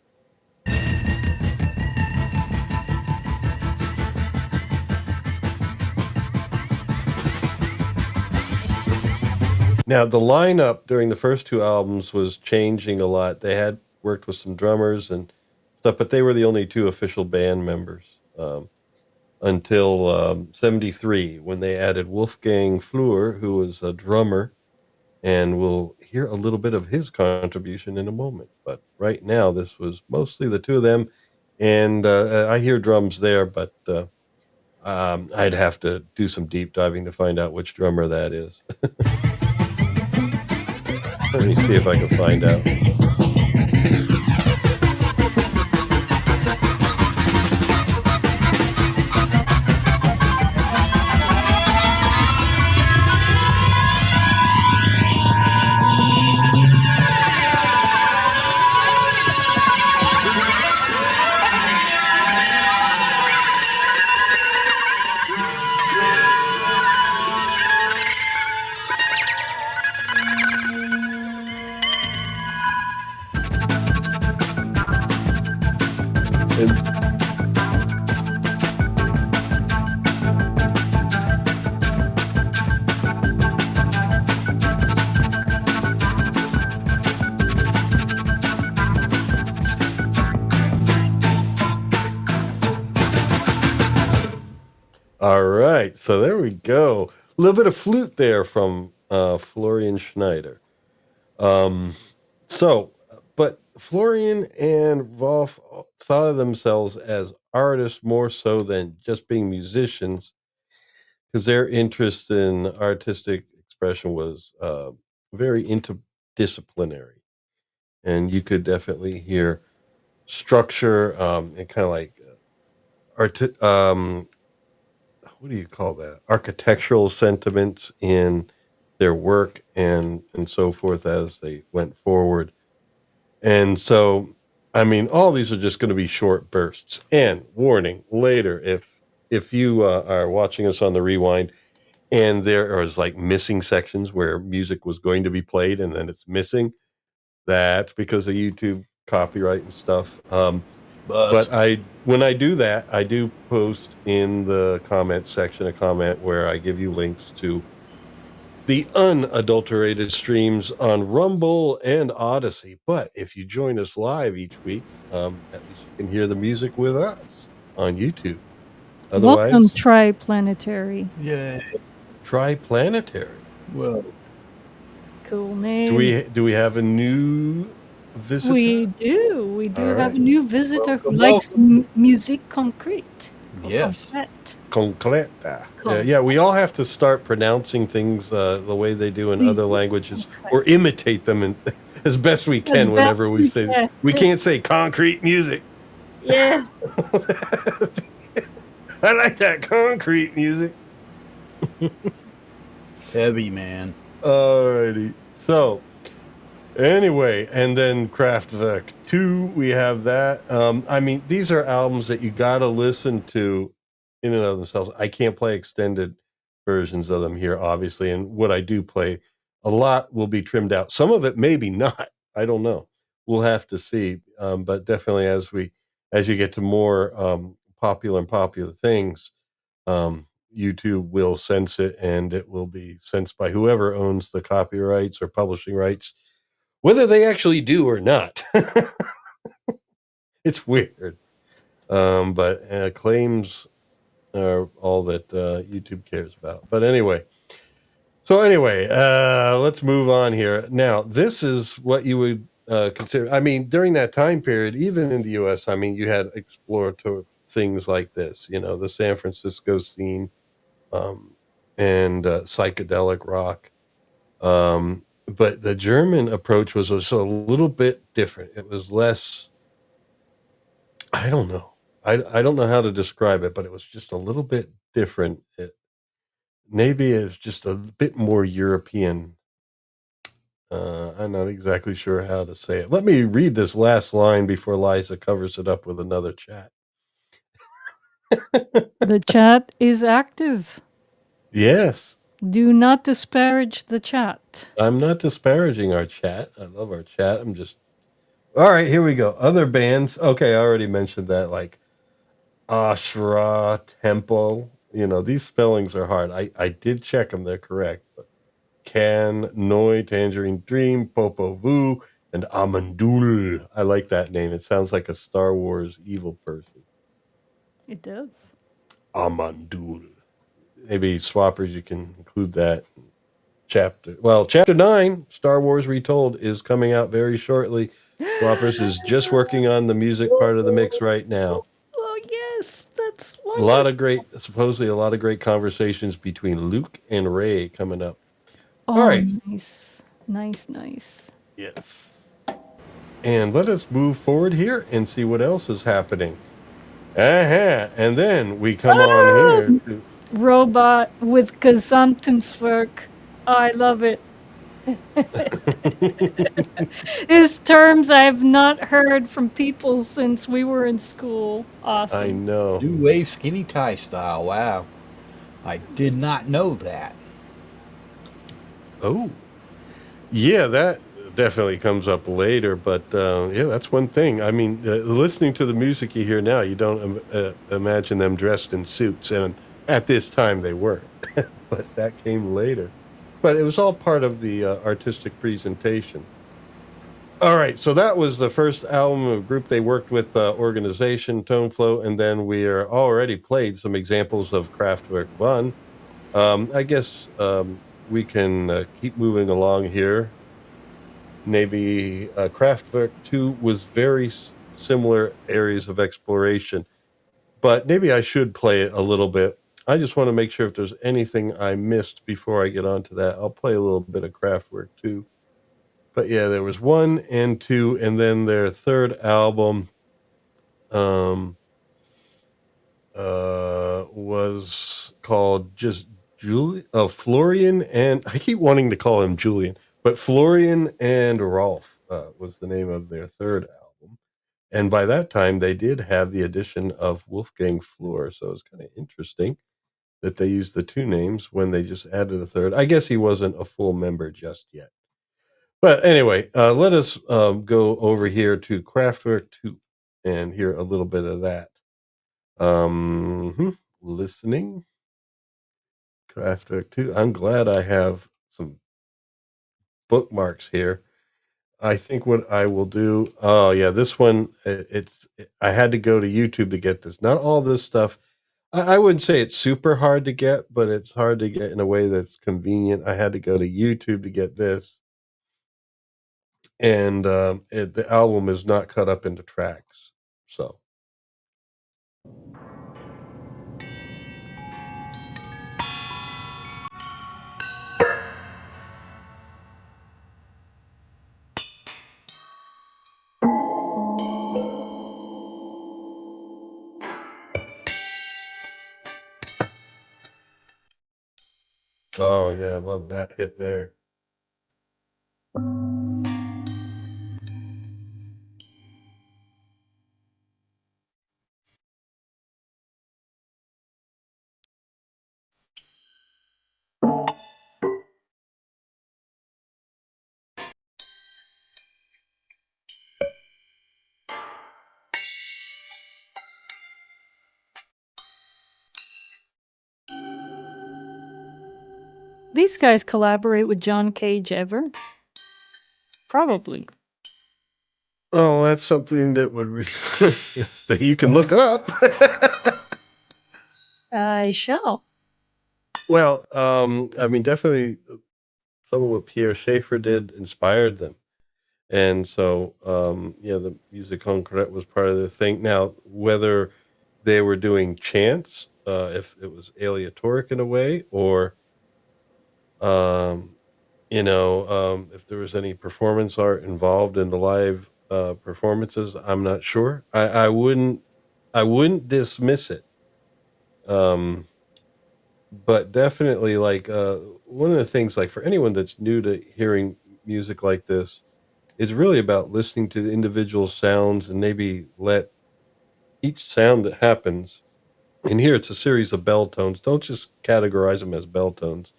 Now, the lineup during the first two albums was changing a lot. They had worked with some drummers and stuff, but they were the only two official band members until 73, when they added Wolfgang Fleur, who was a drummer, and we'll hear a little bit of his contribution in a moment. But right now, this was mostly the two of them, and I hear drums there, but I'd have to do some deep diving to find out which drummer that is. Let me see if I can find out. And all right, so there we go. A little bit of flute there from Florian Schneider. So, but Florian and Wolf thought of themselves as artists more so than just being musicians, because their interest in artistic expression was very interdisciplinary, and you could definitely hear structure and kind of like art. What do you call that? Architectural sentiments in their work and so forth as they went forward. And so, I mean, all these are just going to be short bursts. And warning, later, if you are watching us on the rewind and there is like missing sections where music was going to be played and then it's missing, that's because of YouTube copyright and stuff. But when I do that, I do post in the comment section a comment where I give you links to the unadulterated streams on Rumble and Odyssey. But if you join us live each week, at least you can hear the music with us on YouTube. Welcome, Otherwise, Triplanetary. Yeah. Triplanetary. Well, Cool name. Do we have a new visitor? We do. We do All have right. a new visitor who Welcome, likes music concrete. or yes. concrete. Concreta. Yeah, we all have to start pronouncing things the way they do in other languages, or imitate them as best we can best whenever we we say. can. We can't say concrete music. Yeah. I like that concrete music. Heavy, man. Alrighty. So, anyway, and then Kraftwerk 2, we have that. I mean, these are albums that you got to listen to in and of themselves. I can't play extended versions of them here, obviously, and what I do play, a lot will be trimmed out. Some of it maybe not. I don't know. We'll have to see. But definitely as you get to more popular things, YouTube will sense it, and it will be sensed by whoever owns the copyrights or publishing rights, whether they actually do or not. It's weird. But claims are all that YouTube cares about. But anyway, let's move on here. Now, this is what you would consider. I mean, during that time period, even in the US, I mean, you had exploratory things like this, the San Francisco scene, and psychedelic rock. But the German approach was also a little bit different. It was less, I don't know. I don't know how to describe it, but it was just a little bit different. Maybe it's just a bit more European. I'm not exactly sure how to say it. Let me read this last line before Liza covers it up with another chat. The chat is active. Yes. Do not disparage the chat. I'm not disparaging our chat. I love our chat. All right, here we go. Other bands. Okay, I already mentioned that, like Ashra, Tempo. These spellings are hard. I did check them. They're correct. But Can, Noi, Tangerine Dream, Popo Vu, and Amandul. I like that name. It sounds like a Star Wars evil person. It does. Amandul. Maybe swappers, you can include that chapter. Well, chapter 9, Star Wars Retold, is coming out very shortly. Swappers is just working on the music part of the mix right now. Oh, yes. That's wonderful. Supposedly a lot of great conversations between Luke and Ray coming up. Oh, All right. nice. Nice, nice. Yes. And let us move forward here and see what else is happening. And then we come on here to Robot with Gesamtungswerk. I love it. His terms I've not heard from people since we were in school. I Awesome. know. New wave skinny tie style. Wow. I did not know that. Oh, yeah, that definitely comes up later. But yeah, that's one thing. I mean, listening to the music you hear now, you don't imagine them dressed in suits. And at this time, they weren't. But that came later. But it was all part of the artistic presentation. All right, so that was the first album of a group they worked with, Organization, Tone Flow, and then we are already played some examples of Kraftwerk 1. I guess we can keep moving along here. Maybe Kraftwerk 2 was very similar areas of exploration, but maybe I should play it a little bit. I just want to make sure if there's anything I missed before I get onto that. I'll play a little bit of Kraftwerk 2. But yeah, there was 1 and 2, and then their third album um was called just Florian, and I keep wanting to call him Julian, but Florian and Rolf was the name of their third album. And by that time they did have the addition of Wolfgang Flür, so it's kind of interesting that they used the two names when they just added a third. I guess he wasn't a full member just yet. But anyway, let us go over here to Kraftwerk 2 and hear a little bit of that. Listening. Kraftwerk 2. I'm glad I have some bookmarks here. I think what I will do. Oh yeah, this one. I had to go to YouTube to get this. Not all this stuff. I wouldn't say it's super hard to get, but it's hard to get in a way that's convenient. I had to go to YouTube to get this, and the album is not cut up into tracks. So oh yeah, I love that hit there. These guys collaborate with John Cage ever? Probably. Oh, that's something that would that you can look up. I shall. Well, I mean, definitely some of what Pierre Schaeffer did inspired them. And so, yeah, the music concrete was part of the thing. Now, whether they were doing chants, if it was aleatoric in a way, or, um, if there was any performance art involved in the live performances, I'm not sure. I wouldn't dismiss it. Um, but definitely, like, one of the things, like, for anyone that's new to hearing music like this, is really about listening to the individual sounds and maybe let each sound that happens. And here it's a series of bell tones. Don't just categorize them as bell tones.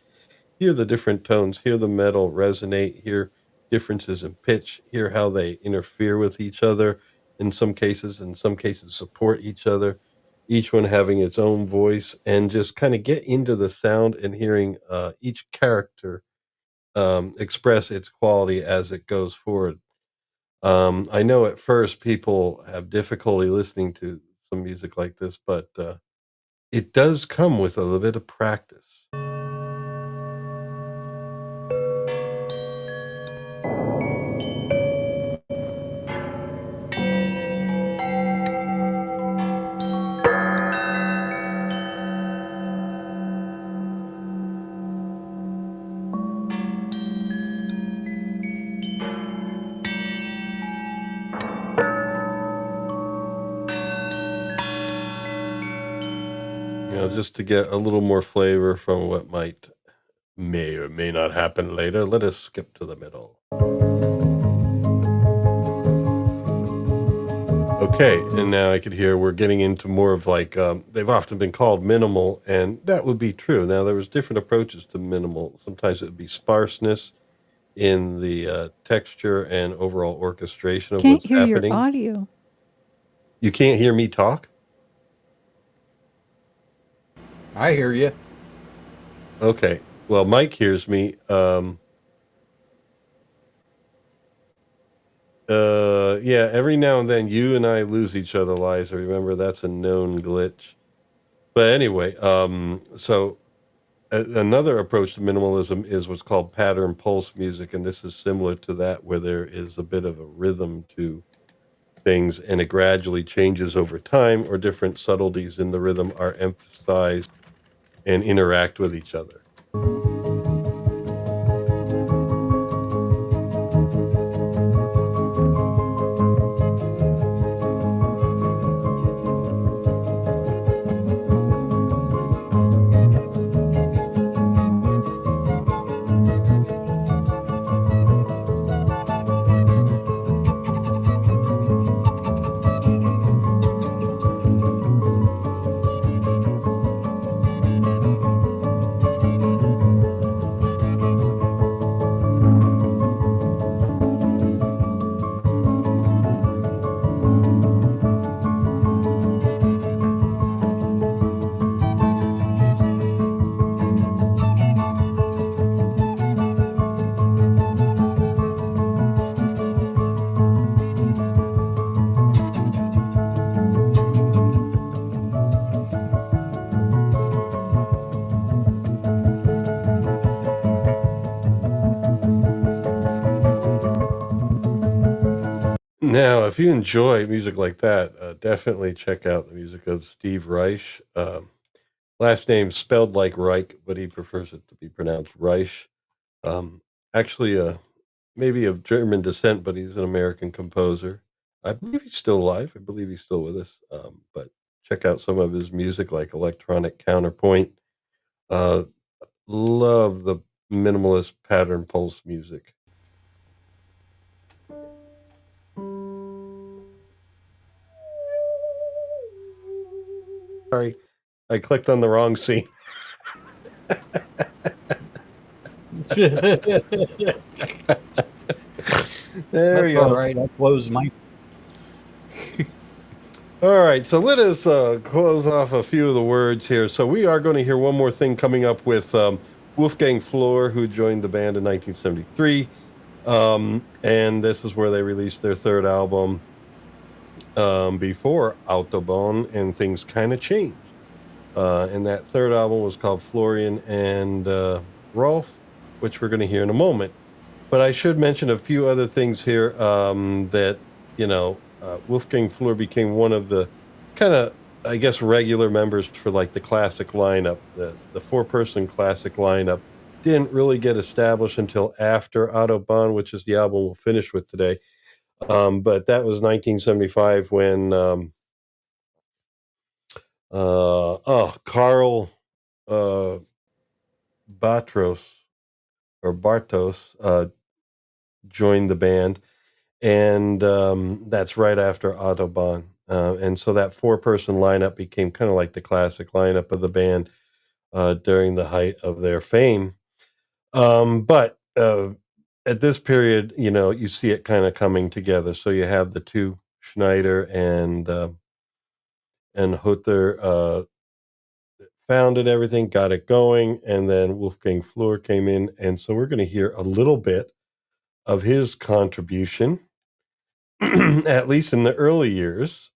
Hear the different tones, hear the metal resonate, hear differences in pitch, hear how they interfere with each other in some cases support each other, each one having its own voice, and just kind of get into the sound and hearing each character express its quality as it goes forward. I know at first people have difficulty listening to some music like this, but it does come with a little bit of practice. just to get a little more flavor from what may or may not happen later, let us skip to the middle. Okay, and now I could hear we're getting into more of like they've often been called minimal, and that would be true. Now there was different approaches to minimal. Sometimes it would be sparseness in the texture and overall orchestration of Can't what's hear your happening. audio. You can't hear me talk? I hear you. Okay. Well, Mike hears me. Yeah, every now and then you and I lose each other, Liza. Remember, that's a known glitch. But anyway, so another approach to minimalism is what's called pattern pulse music, and this is similar to that, where there is a bit of a rhythm to things, and it gradually changes over time, or different subtleties in the rhythm are emphasized and interact with each other. Now, if you enjoy music like that, definitely check out the music of Steve Reich. Last name spelled like Reich, but he prefers it to be pronounced Reich. Um, Actually, maybe of German descent, but he's an American composer. I believe he's still alive. I believe he's still with us. But check out some of his music, like Electronic Counterpoint. Uh, Love the minimalist pattern pulse music. Sorry, I clicked on the wrong scene. There That's you all go. right. I closed my. All right, so let us close off a few of the words here. So we are going to hear one more thing coming up with Wolfgang Flor, who joined the band in 1973. And this is where they released their third album before Autobahn, and things kind of changed. And that third album was called Florian and Rolf, which we're going to hear in a moment. But I should mention a few other things here that, Wolfgang Fleur became one of the kind of, I guess, regular members for like the classic lineup. The four-person classic lineup didn't really get established until after Autobahn, which is the album we'll finish with today. But that was 1975 when Carl uh, Batros or Bartos joined the band, and that's right after Autobahn. And so that four-person lineup became kind of like the classic lineup of the band during the height of their fame. But at this period, you see it kind of coming together. So you have the two, Schneider and Hutter, founded everything, got it going, and then Wolfgang Fleur came in. And so we're going to hear a little bit of his contribution, at least in the early years,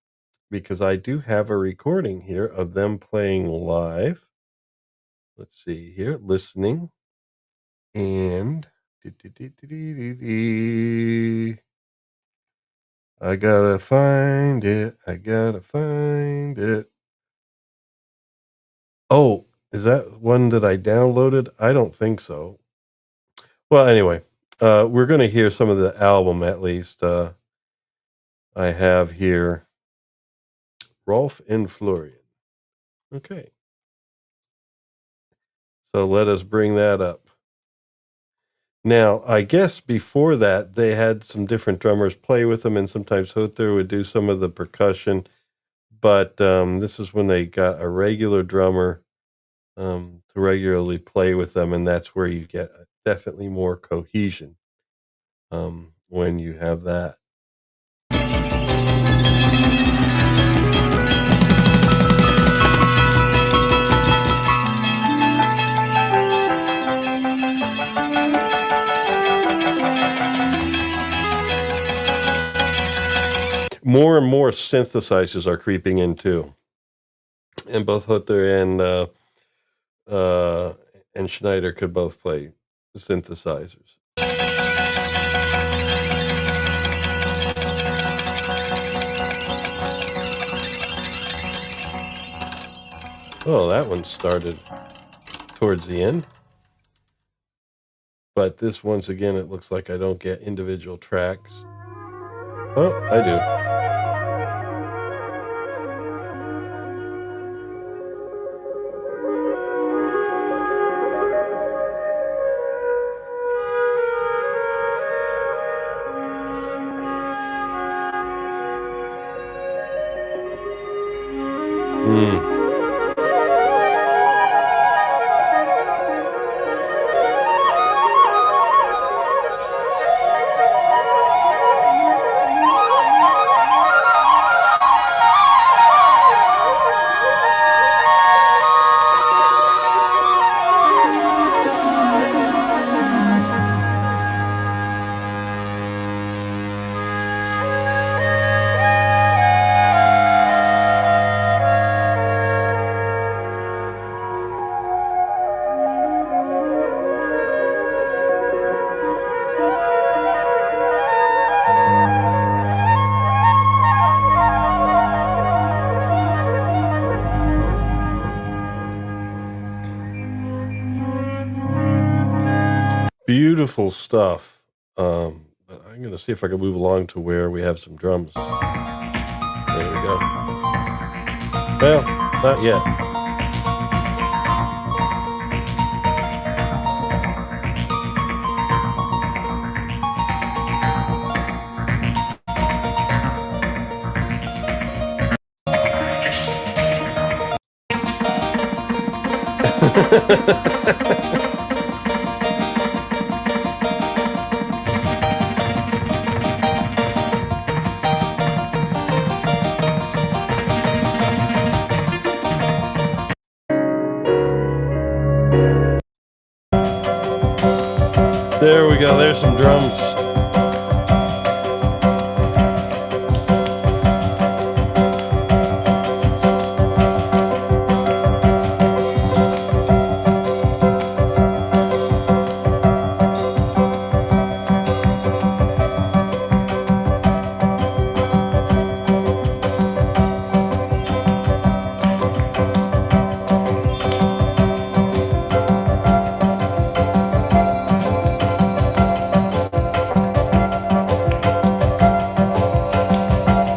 because I do have a recording here of them playing live. Let's see here, listening, and I gotta find it. I gotta find it. Oh, is that one that I downloaded? I don't think so. Well, anyway, we're gonna hear some of the album at least. I have here Rolf and Florian. Okay. So let us bring that up. Now, I guess before that, they had some different drummers play with them, and sometimes Hoter would do some of the percussion. But this is when they got a regular drummer to regularly play with them, and that's where you get definitely more cohesion when you have that. More and more synthesizers are creeping in too, and both Hotter and Schneider could both play synthesizers. Oh, that one started towards the end. But this, once again, it looks like I don't get individual tracks. Oh, I do. Beautiful stuff. But I'm going to see if I can move along to where we have some drums. There we go. Well, not yet. There we go. There's some drums.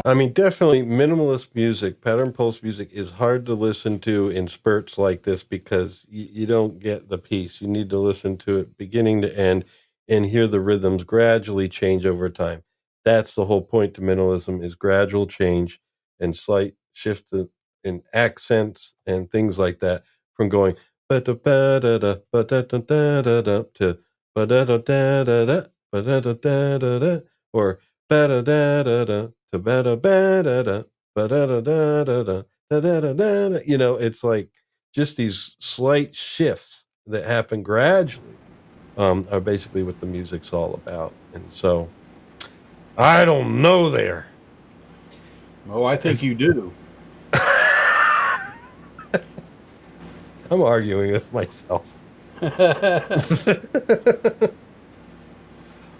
I mean, definitely minimalist music, pattern pulse music is hard to listen to in spurts like this because you don't get the piece. You need to listen to it beginning to end and hear the rhythms gradually change over time. That's the whole point to minimalism is gradual change and slight shift in accents and things like that from going ba-da-ba-da-da, ba-da-da-da-da-da to ba-da-da-da-da-da, ba-da-da-da-da-da, or ba-da-da-da-da to ba-da-ba-da-da, ba-da-da-da-da-da, da-da-da-da-da. It's like just these slight shifts that happen gradually are basically what the music's all about. And so, I don't know there. Oh, I think you do. I'm arguing with myself.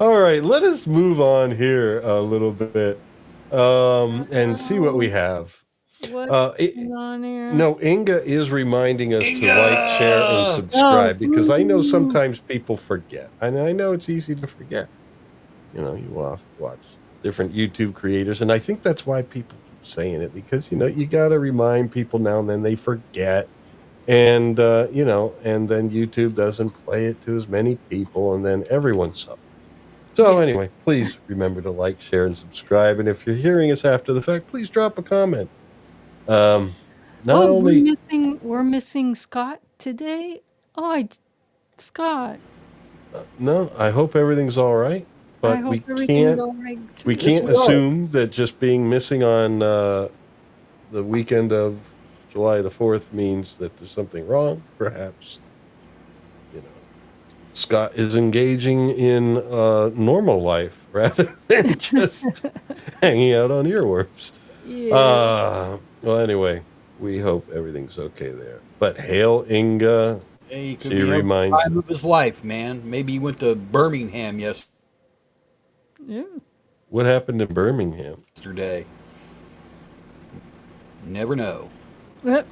All right, let us move on here a little bit and see what we have. What's going on here? No, Inga is reminding us to like, share, and subscribe because I know sometimes people forget. And I know it's easy to forget. You watch different YouTube creators, and I think that's why people keep saying it because, you got to remind people now and then they forget. And, and then YouTube doesn't play it to as many people, and then everyone suffers. So Yeah. anyway, please remember to like, share, and subscribe. And if you're hearing us after the fact, please drop a comment. Um, not Oh, we're only missing Scott today. Oh, Scott. no, I hope everything's all right, I but hope everything's all right we too. Yes, can't we are. assume that just being missing on the weekend of July the 4th means that there's something wrong. Perhaps, Scott is engaging in normal life rather than just hanging out on earworms. Yeah. Well, anyway, we hope everything's okay there. But hail Inga. Yeah, he could She be having the reminds time us. of his life, man. Maybe he went to Birmingham Yeah. What happened in Birmingham? yesterday. Never know. Well,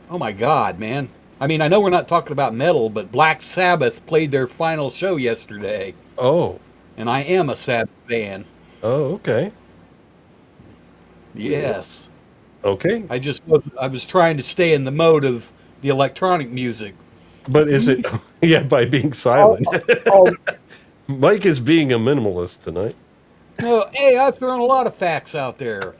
Oh my God, man. I mean, I know we're not talking about metal, but Black Sabbath played their final show yesterday, Oh, and I am a Sabbath fan. okay. Yes. Okay. I was trying to stay in the mode of the electronic music. But is it, yeah, by being Oh, silent? oh, Mike is being a minimalist tonight. no, hey, I've thrown a lot of facts out there.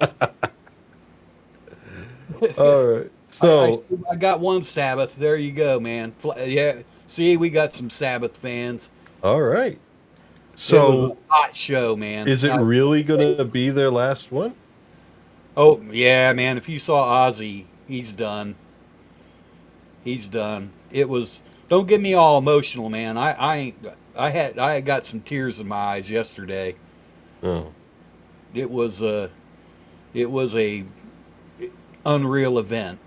All right. I, So, I got one Sabbath. There you go, man. Yeah, see, we got some Sabbath fans. all right. It was So, a hot show, man. is it really going to be their last one? Oh yeah, man. If you saw Ozzy, he's done. He's done. It was. Don't get me all emotional, man. I got some tears in my eyes yesterday. Oh, It was a unreal event.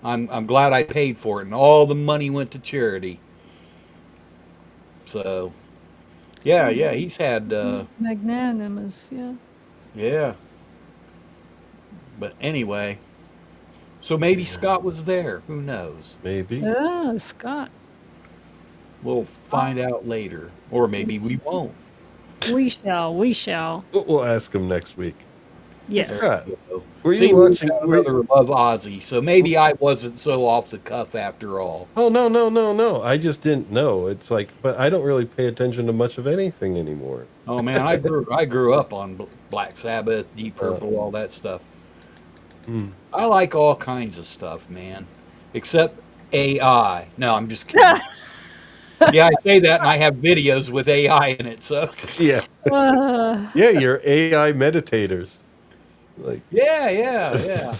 I'm glad I paid for it, and all the money went to charity. So yeah, he's had magnanimous. Yeah. yeah. But anyway, so maybe Scott was there. Who knows? maybe. Ah, Scott. We'll find out later, or maybe we won't. We shall. We shall. We'll ask him next week. Yes. Scott, So, were see, you we watching? got another Love Ozzy, so maybe I wasn't so off the cuff after all. Oh, no. I just didn't know. It's like, but I don't really pay attention to much of anything anymore. Oh man, I grew up on Black Sabbath, Deep Purple, all that stuff. Hmm. I like all kinds of stuff, man, except AI. No, I'm just kidding. Yeah, I say that, and I have videos with AI in it. So Yeah. Uh, Yeah, you're AI meditators. Like, yeah.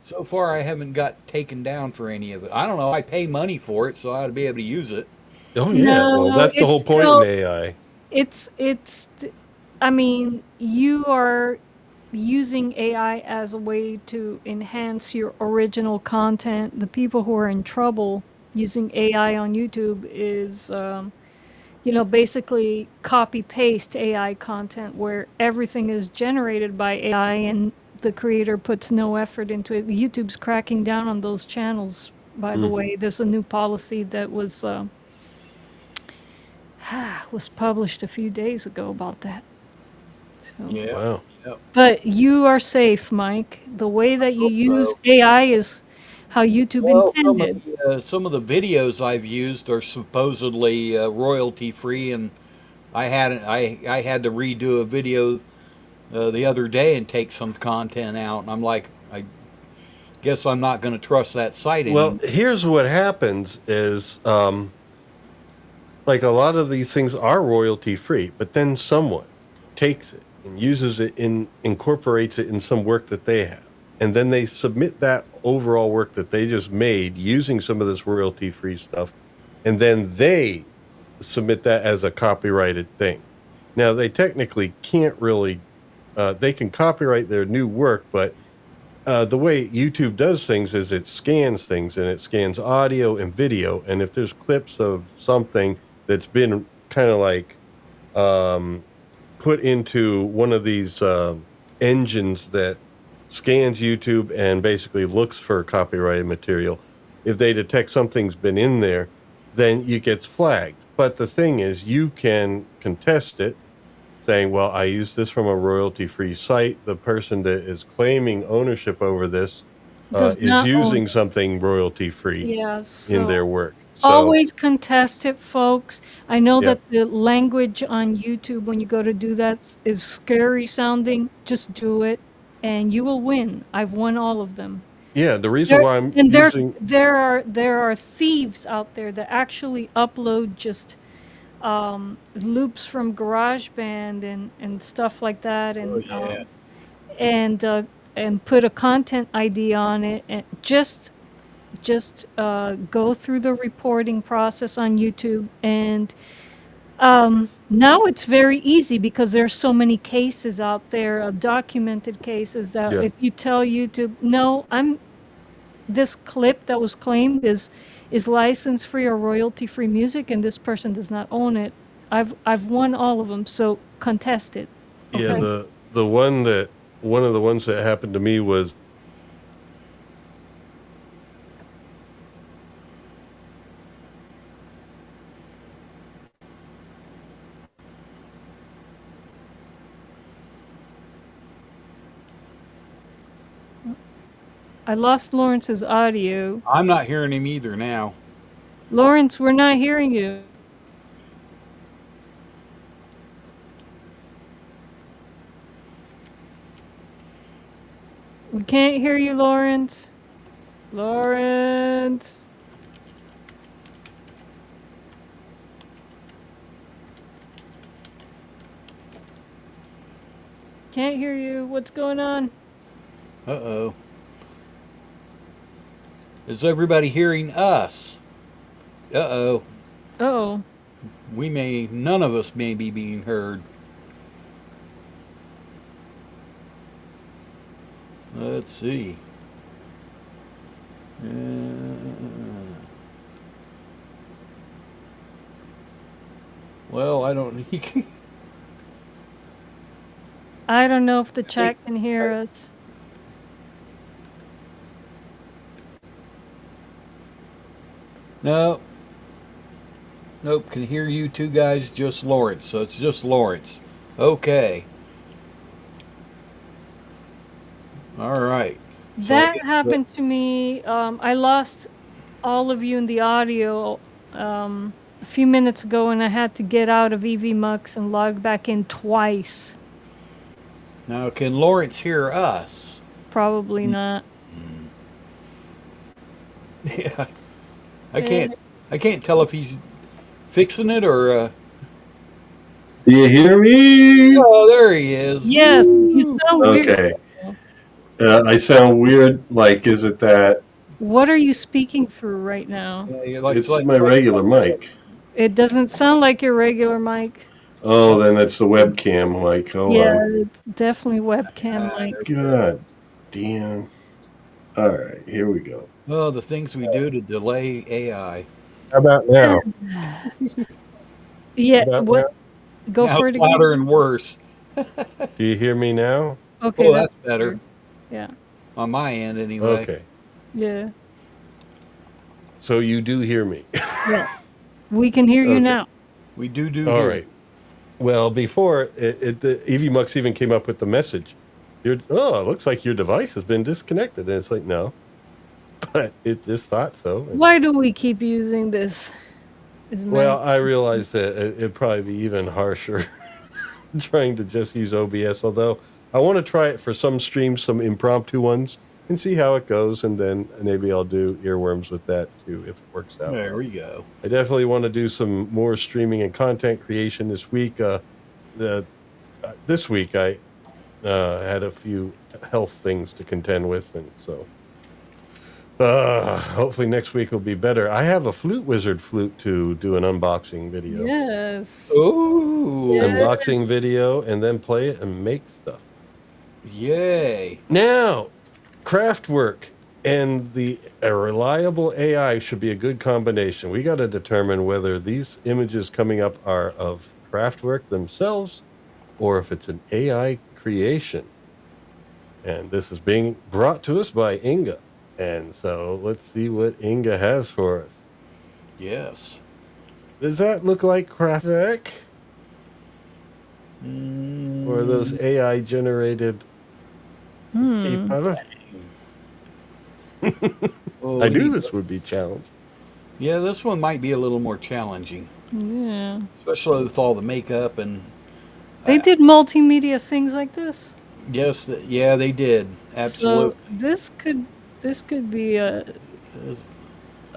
So far, I haven't got taken down for any of it. I don't know. I pay money for it, so I ought to be able to use it. oh, yeah. Well, no, that's the whole it's point still. in AI. It's. I mean, you are using AI as a way to enhance your original content. The people who are in trouble using AI on YouTube is, basically copy paste AI content where everything is generated by AI and the creator puts no effort into it. YouTube's cracking down on those channels. By the way, there's a new policy that was published a few days ago about that. So. Yeah. Wow. Yep. But you are safe, Mike. The way that you hope use so. AI is how YouTube Well, intended. some of the videos I've used are supposedly royalty free, and I had to redo a video the other day and take some content out, and I'm like, I guess I'm not going to trust that site Well, anymore. here's what happens is, like a lot of these things are royalty free, but then someone takes it and uses it incorporates it in some work that they have. And then they submit that overall work that they just made using some of this royalty free stuff. And then they submit that as a copyrighted thing. Now, they technically can't really, they can copyright their new work, but the way YouTube does things is it scans things, and it scans audio and video. And if there's clips of something that's been kind of like put into one of these engines that scans YouTube and basically looks for copyrighted material, if they detect something's been in there, then it gets flagged. But the thing is, you can contest it, saying, well, I use this from a royalty-free site. The person that is claiming ownership over this Does is not own. using something royalty free Yeah, in so their work. So always contest it, folks. I know yeah, that the language on YouTube when you go to do that is scary sounding. Just do it, and you will win. I've won all of them. yeah. The reason There why I'm and using there are thieves out there that actually upload just loops from GarageBand and stuff like that, Oh yeah. and uh, and put a content ID on it, and just go through the reporting process on YouTube. And now it's very easy because there's so many cases out there, documented cases, that yeah. if you tell YouTube, no, this clip that was claimed is license free or royalty free music, and this person does not own it. I've won all of them, so contest it. Yeah, Okay. one of the ones that happened to me was I lost Lawrence's audio. I'm not hearing him either now. Lawrence, we're not hearing you. We can't hear you, Lawrence. Lawrence. Can't hear you. What's going on? Uh-oh. Is everybody hearing us? Uh-oh. Oh, None of us may be being heard. Let's see. Well, I don't. I don't know if the chat can hear us. No. Nope. Can hear you two guys. Just Lawrence. So it's just Lawrence. Okay. All right. So I That guess happened to me. I lost all of you in the audio a few minutes ago, and I had to get out of EVMux and log back in twice. Now, can Lawrence hear us? Probably not. Yeah. I can't tell if he's fixing it or. Do you hear me? Oh, there he is. Yes, you sound weird. Okay. I sound weird. Like, is it that What are you speaking through right now? Yeah, it's my regular mic? It doesn't sound like your regular mic. Oh, then it's the webcam mic. Hold Yeah, on. it's definitely webcam mic. God damn. All right, here we go. Oh, the things we do to delay AI. How about now? Yeah, About what? Go Now for it's it again. louder and worse. Do you hear me now? Okay, Oh, that's better. better. Yeah, On my end, anyway. Okay. yeah, So you do hear me. yeah. We can hear you Okay. now. We do All here. right. Well, before the EVMux even came up with the message, it looks like your device has been disconnected. And it's like, no. But it just thought so. Why do we keep using this? Well, I realized that it'd probably be even harsher trying to just use OBS, although I want to try it for some streams, some impromptu ones, and see how it goes. And then maybe I'll do earworms with that too, if it works out. There we go. I definitely want to do some more streaming and content creation this week. This week I had a few health things to contend with, and so hopefully next week will be better. I have a Flute Wizard flute to do an unboxing video. Yes. Ooh. Yeah. Unboxing video, and then play it and make stuff. Yay. Now, Kraftwerk and a reliable AI should be a good combination. We got to determine whether these images coming up are of Kraftwerk themselves or if it's an AI creation. And this is being brought to us by Inga. And so let's see what Inga has for us. Yes. Does that look like Kraftwerk? Or are those AI generated people? Oh, I we knew need- this would be challenging. Yeah, this one might be a little more challenging, Yeah. especially with all the makeup and. They did multimedia things like this. Yes, yeah, they did. Absolutely. So this could be a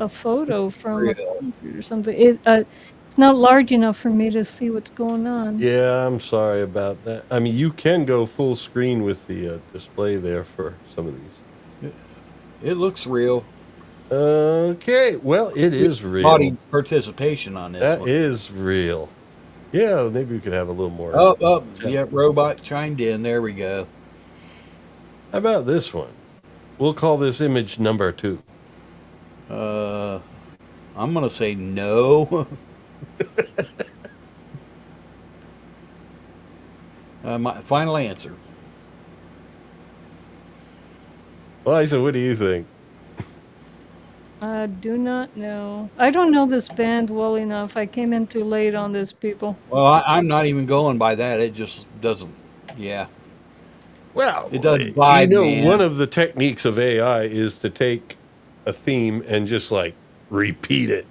photo from a real. concert or something. It's not large enough for me to see what's going on. Yeah, I'm sorry about that. I mean, you can go full screen with the display there for some of these. It looks real. Okay, well, it is real. Audience participation on this That one. is real. Yeah, maybe we could have a little more. Oh, chat. yeah, robot chimed in. There we go. How about this one? We'll call this image number 2. I'm gonna say no. My final answer. Liza, what do you think? I do not know. I don't know this band well enough. I came in too late on this, people. Well, I'm not even going by that. It just doesn't. Yeah. Well, It doesn't vibe, man. one of the techniques of AI is to take a theme and just like repeat it.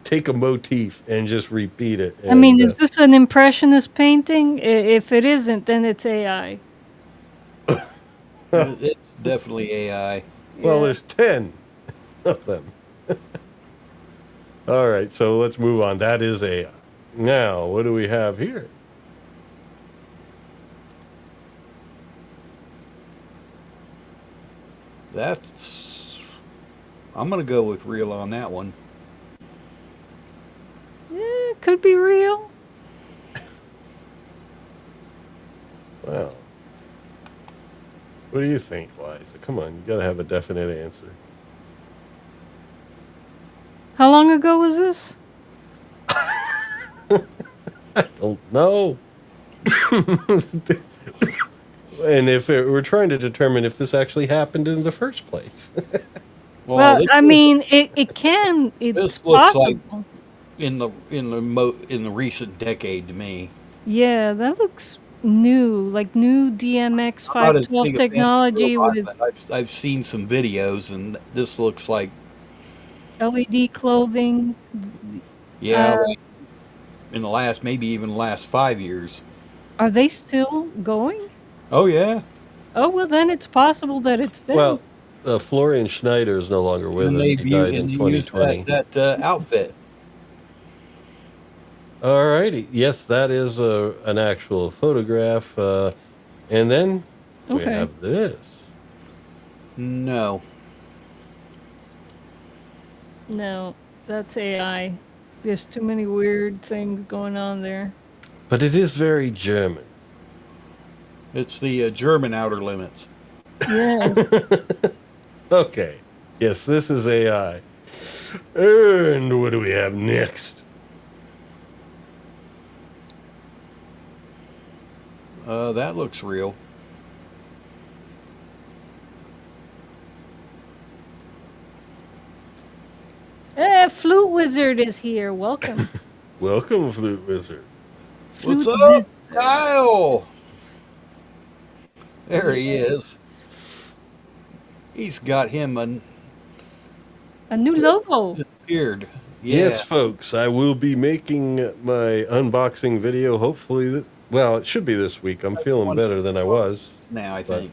Take a motif and just repeat it. I mean, is this an impressionist painting? If it isn't, then it's AI. It's definitely AI. well, Yeah. there's 10 of them. All right, so let's move on. That is AI. Now, what do we have here? I'm gonna go with real on that one. Yeah, could be real. Well, what do you think, Liza? Come on, you gotta have a definite answer. How long ago was this? Don't know. And if we're trying to determine if this actually happened in the first place. Well, this I looks- mean, it can. It's This looks like- possible. in the recent decade to me. Yeah, that looks new, like new DMX I'm not as 512 big a fan of technology robot, with but I've seen some videos, and this looks like LED clothing. like in the last maybe even the last 5 years. Are they still going? Oh yeah, Oh, well, then it's possible that it's them. Well, Florian Schneider is no longer with and us. they He died in used 2020. that outfit. All righty. Yes, that is an actual photograph. And then we Okay. have this. No, No, that's AI. There's too many weird things going on there. But it is very German. it's the German outer limits. Yeah. Okay. Yes, this is AI. And what do we have next? That looks real. Flute Wizard is here. Welcome. Welcome, Flute Wizard. What's Flute up, Wizard. Kyle? There he is. He's got him A new logo. disappeared. Yeah. Yes, folks, I will be making my unboxing video. Hopefully, well, it should be this week. I'm feeling better than I was. Now I But- think.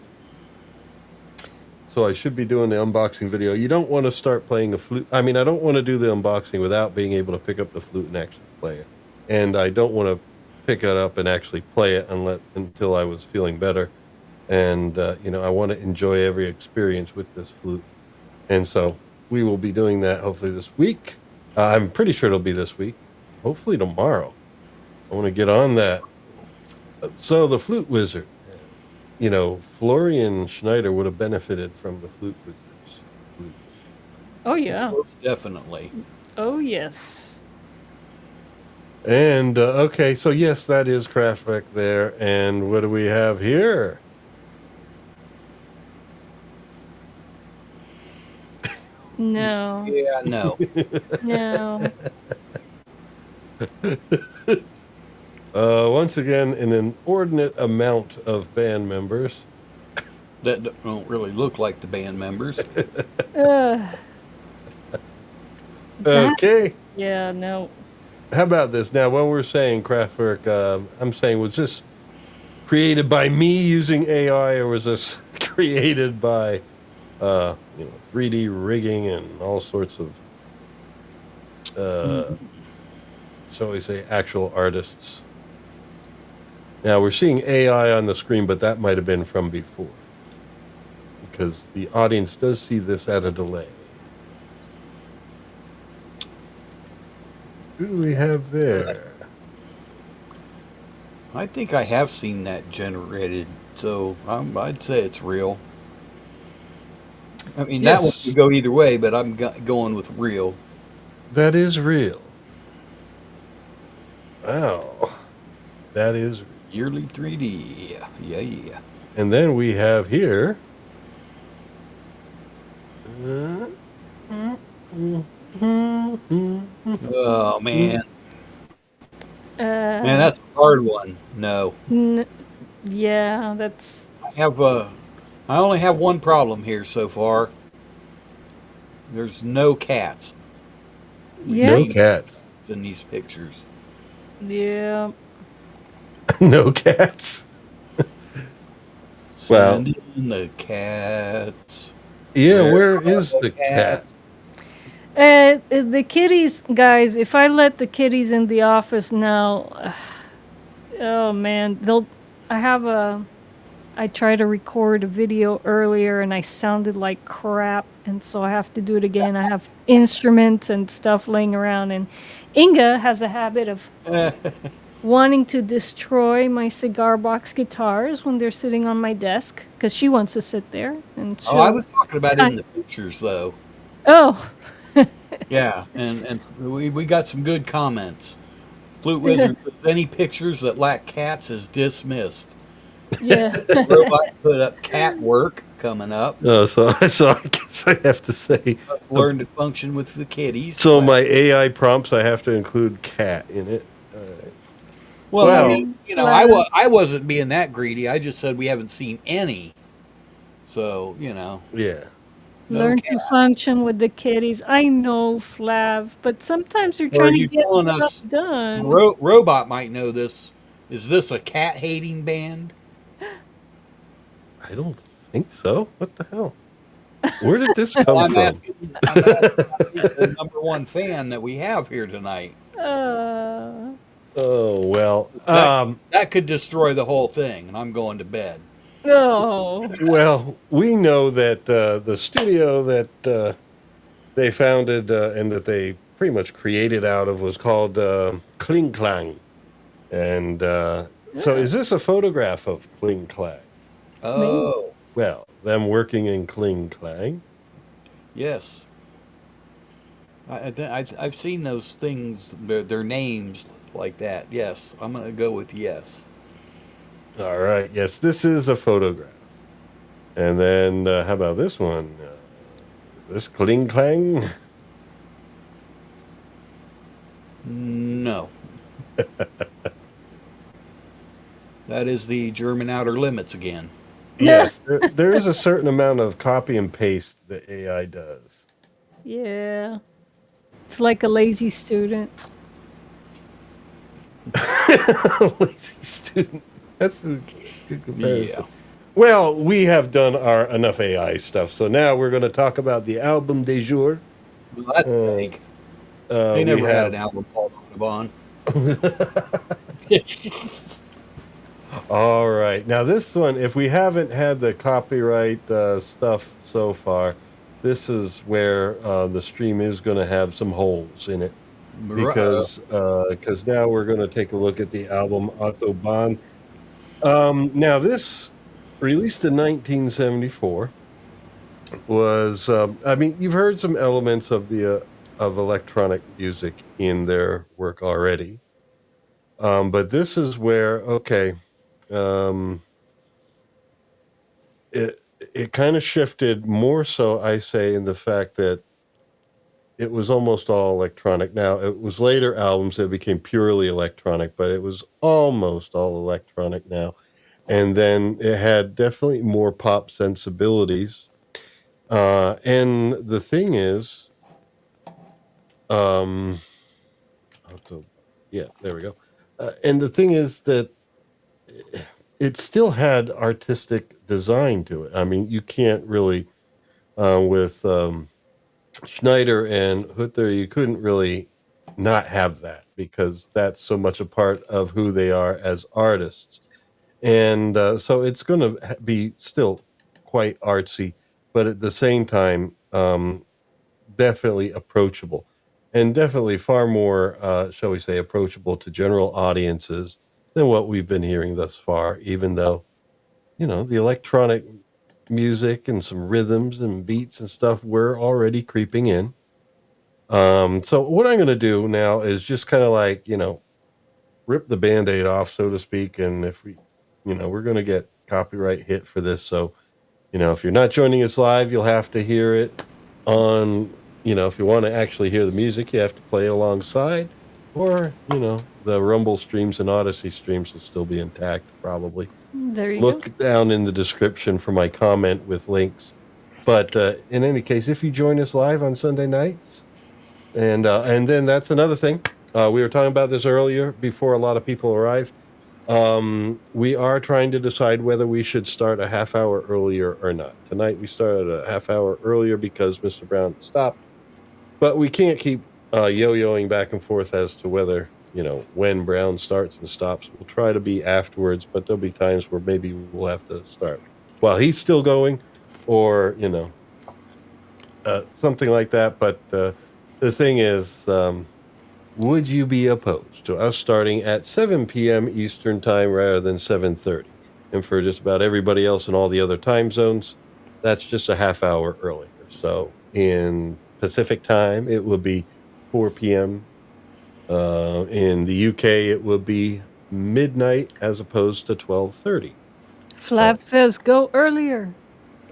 So I should be doing the unboxing video. You don't want to start playing a flute. I mean, I don't want to do the unboxing without being able to pick up the flute and actually play it. And I don't want to pick it up and actually play it until I was feeling better. And, I want to enjoy every experience with this flute. And so we will be doing that hopefully this week. I'm pretty sure it'll be this week. Hopefully tomorrow. I want to get on that. So the Flute Wizard. Florian Schneider would have benefited from the Flute Wizard's flute. Oh, yeah. Most definitely. Oh, yes. And, okay, so yes, that is Kraftwerk there. And what do we have here? No. Yeah, no. No. Once again, an inordinate amount of band members. that don't really look like the band members. That, Okay. yeah, no. How about this? Now, when we're saying Kraftwerk, I'm saying, was this created by me using AI, or was this created by, 3D rigging and all sorts of, shall we say, actual artists? Now, we're seeing AI on the screen, but that might have been from before, because the audience does see this at a delay. Who do we have there? I think I have seen that generated, so I'd say it's real. I mean, that one Yes. could go either way, but I'm going with real. That is real. Wow. That is. Yearly 3D. Yeah. And then we have here. Oh, man. Uh, Man, that's a hard one. No. yeah, that's. I only have one problem here so far. There's no cats Yeah. No cats. in these pictures. Yeah. No cats. Well- Send in the cats. Yeah, where are is the cat? The kitties, guys. If I let the kitties in the office now, oh man, I tried to record a video earlier and I sounded like crap, and so I have to do it again. I have instruments and stuff laying around, and Inga has a habit of wanting to destroy my cigar box guitars when they're sitting on my desk because she wants to sit there and Oh, I was talking about in the pictures, though. Oh. Yeah, and we got some good comments. Flute Wizard says any pictures that lack cats is dismissed. Yeah. Robot put up cat work coming up. So I guess I have to say. Learn to function with the kitties. So my AI prompts, I have to include cat in it. All right. Well, I Well- mean, I wasn't being that greedy. I just said we haven't seen any. So, Yeah. no Learn cat. to function with the kitties. I know, Flav, but sometimes you're Or are trying to you get telling stuff us done. Robot might know this. Is this a cat hating band? I don't think so. What the hell? Where did this come I'm from? asking the number one fan that we have here tonight. Oh, well. That could destroy the whole thing, and I'm going to bed. Oh. Well, we know that the studio that they founded and that they pretty much created out of was called Kling Klang. And so is this a photograph of Kling Klang? Oh, Well, them working in Kling Klang. yes. I've seen those things, their names like that. Yes, I'm going to go with yes. All right. Yes, this is a photograph. And then how about this one? This Kling Klang? No. That is the German Outer Limits again. Yes, there is a certain amount of copy and paste that AI does. Yeah. It's like a lazy student. Lazy student. That's a good comparison. Yeah. Well, we have done our enough AI stuff, so now we're going to talk about the album de jour. Well, that's fake. They We never had have- an album called Autobahn. All right. Now, this one, if we haven't had the copyright stuff so far, this is where the stream is going to have some holes in it. Because now we're going to take a look at the album Autobahn. Now, this, released in 1974, was, I mean, you've heard some elements of the of electronic music in their work already. But this is where, okay, it kind of shifted more so, I say, in the fact that it was almost all electronic. Now, it was later albums that became purely electronic, but it was almost all electronic now. and then it had definitely more pop sensibilities. And the thing is, um, yeah, there we go. And the thing is that it still had artistic design to it. I mean, you can't really, with Schneider and Hutter, you couldn't really not have that because that's so much a part of who they are as artists. And so it's going to be still quite artsy, but at the same time, definitely approachable and definitely far more, shall we say, approachable to general audiences than what we've been hearing thus far, even though, the electronic music and some rhythms and beats and stuff were already creeping in. So what I'm going to do now is just kind of like, rip the band-aid off, so to speak. And if we're going to get copyright hit for this. So, if you're not joining us live, you'll have to hear it on, if you want to actually hear the music, you have to play it alongside, or, the Rumble streams and Odyssey streams will still be intact, probably. There you go. Look down in the description for my comment with links. But in any case, if you join us live on Sunday nights, and then that's another thing. We were talking about this earlier before a lot of people arrived. We are trying to decide whether we should start a half hour earlier or not. Tonight we started a half hour earlier because Mr. Brown stopped, but we can't keep yo-yoing back and forth as to whether, when Brown starts and stops. We'll try to be afterwards, but there'll be times where maybe we'll have to start while he's still going, or, something like that. But the thing is, would you be opposed to us starting at 7 p.m. Eastern time rather than 7:30? And for just about everybody else in all the other time zones, that's just a half hour earlier. So in Pacific time, it would be 4 p.m. In the UK, it would be midnight as opposed to 12:30. Flav So says go earlier.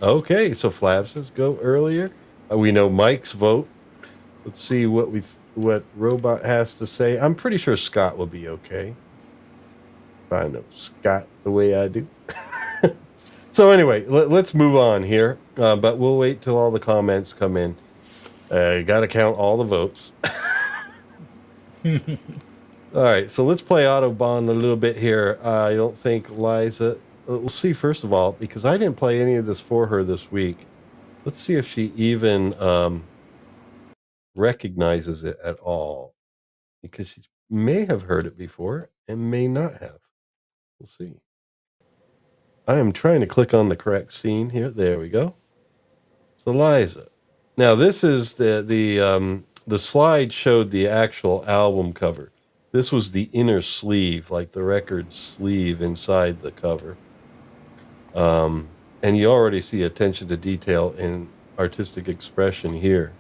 okay, so Flav says go earlier. We know Mike's vote. Let's see what Robot has to say. I'm pretty sure Scott will be okay. If I know Scott the way I do. So anyway, let's move on here. But we'll wait till all the comments come in. Got to count all the votes. All right, so let's play Autobahn a little bit here. I don't think Liza. We'll see first of all, because I didn't play any of this for her this week. Let's see if she even recognizes it at all, because she may have heard it before and may not have. We'll see. I am trying to click on the correct scene here. There we go. So Liza. Now this is the slide showed the actual album cover. This was the inner sleeve, like the record sleeve inside the cover. And you already see attention to detail and artistic expression here.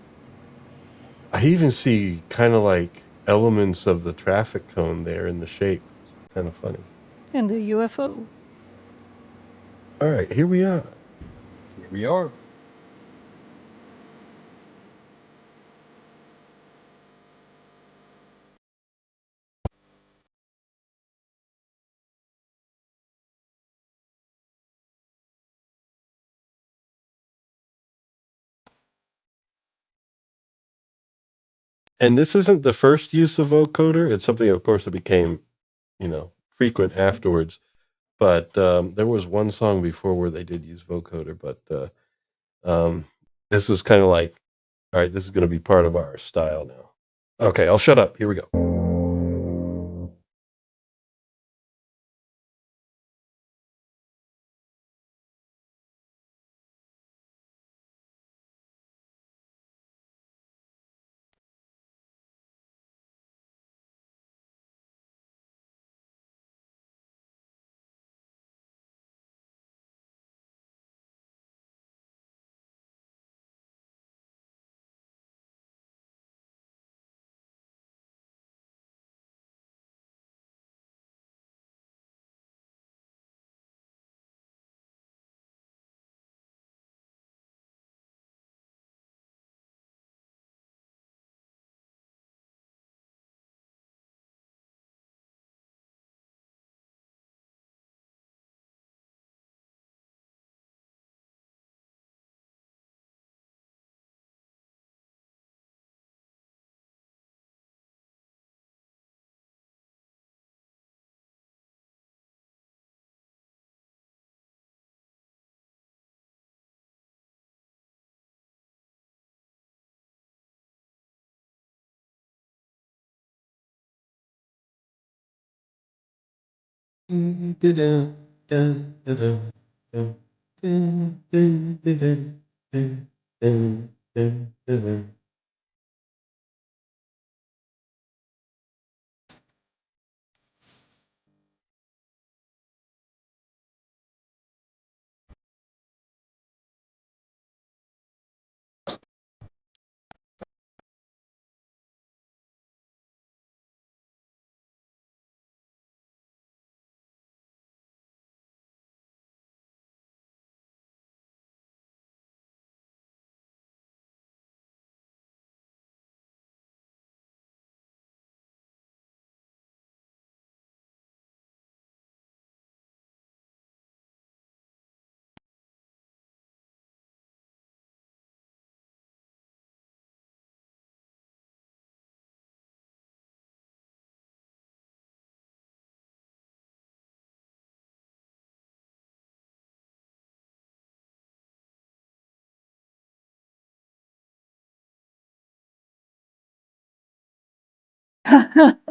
I even see kind of like elements of the traffic cone there in the shape. It's kind of funny. And the UFO. All right, here we are. Here we are. And this isn't the first use of vocoder. It's something, of course, that became, frequent afterwards. But there was one song before where they did use vocoder. But this was kind of like, all right, this is going to be part of our style now. Okay, I'll shut up. Here we go.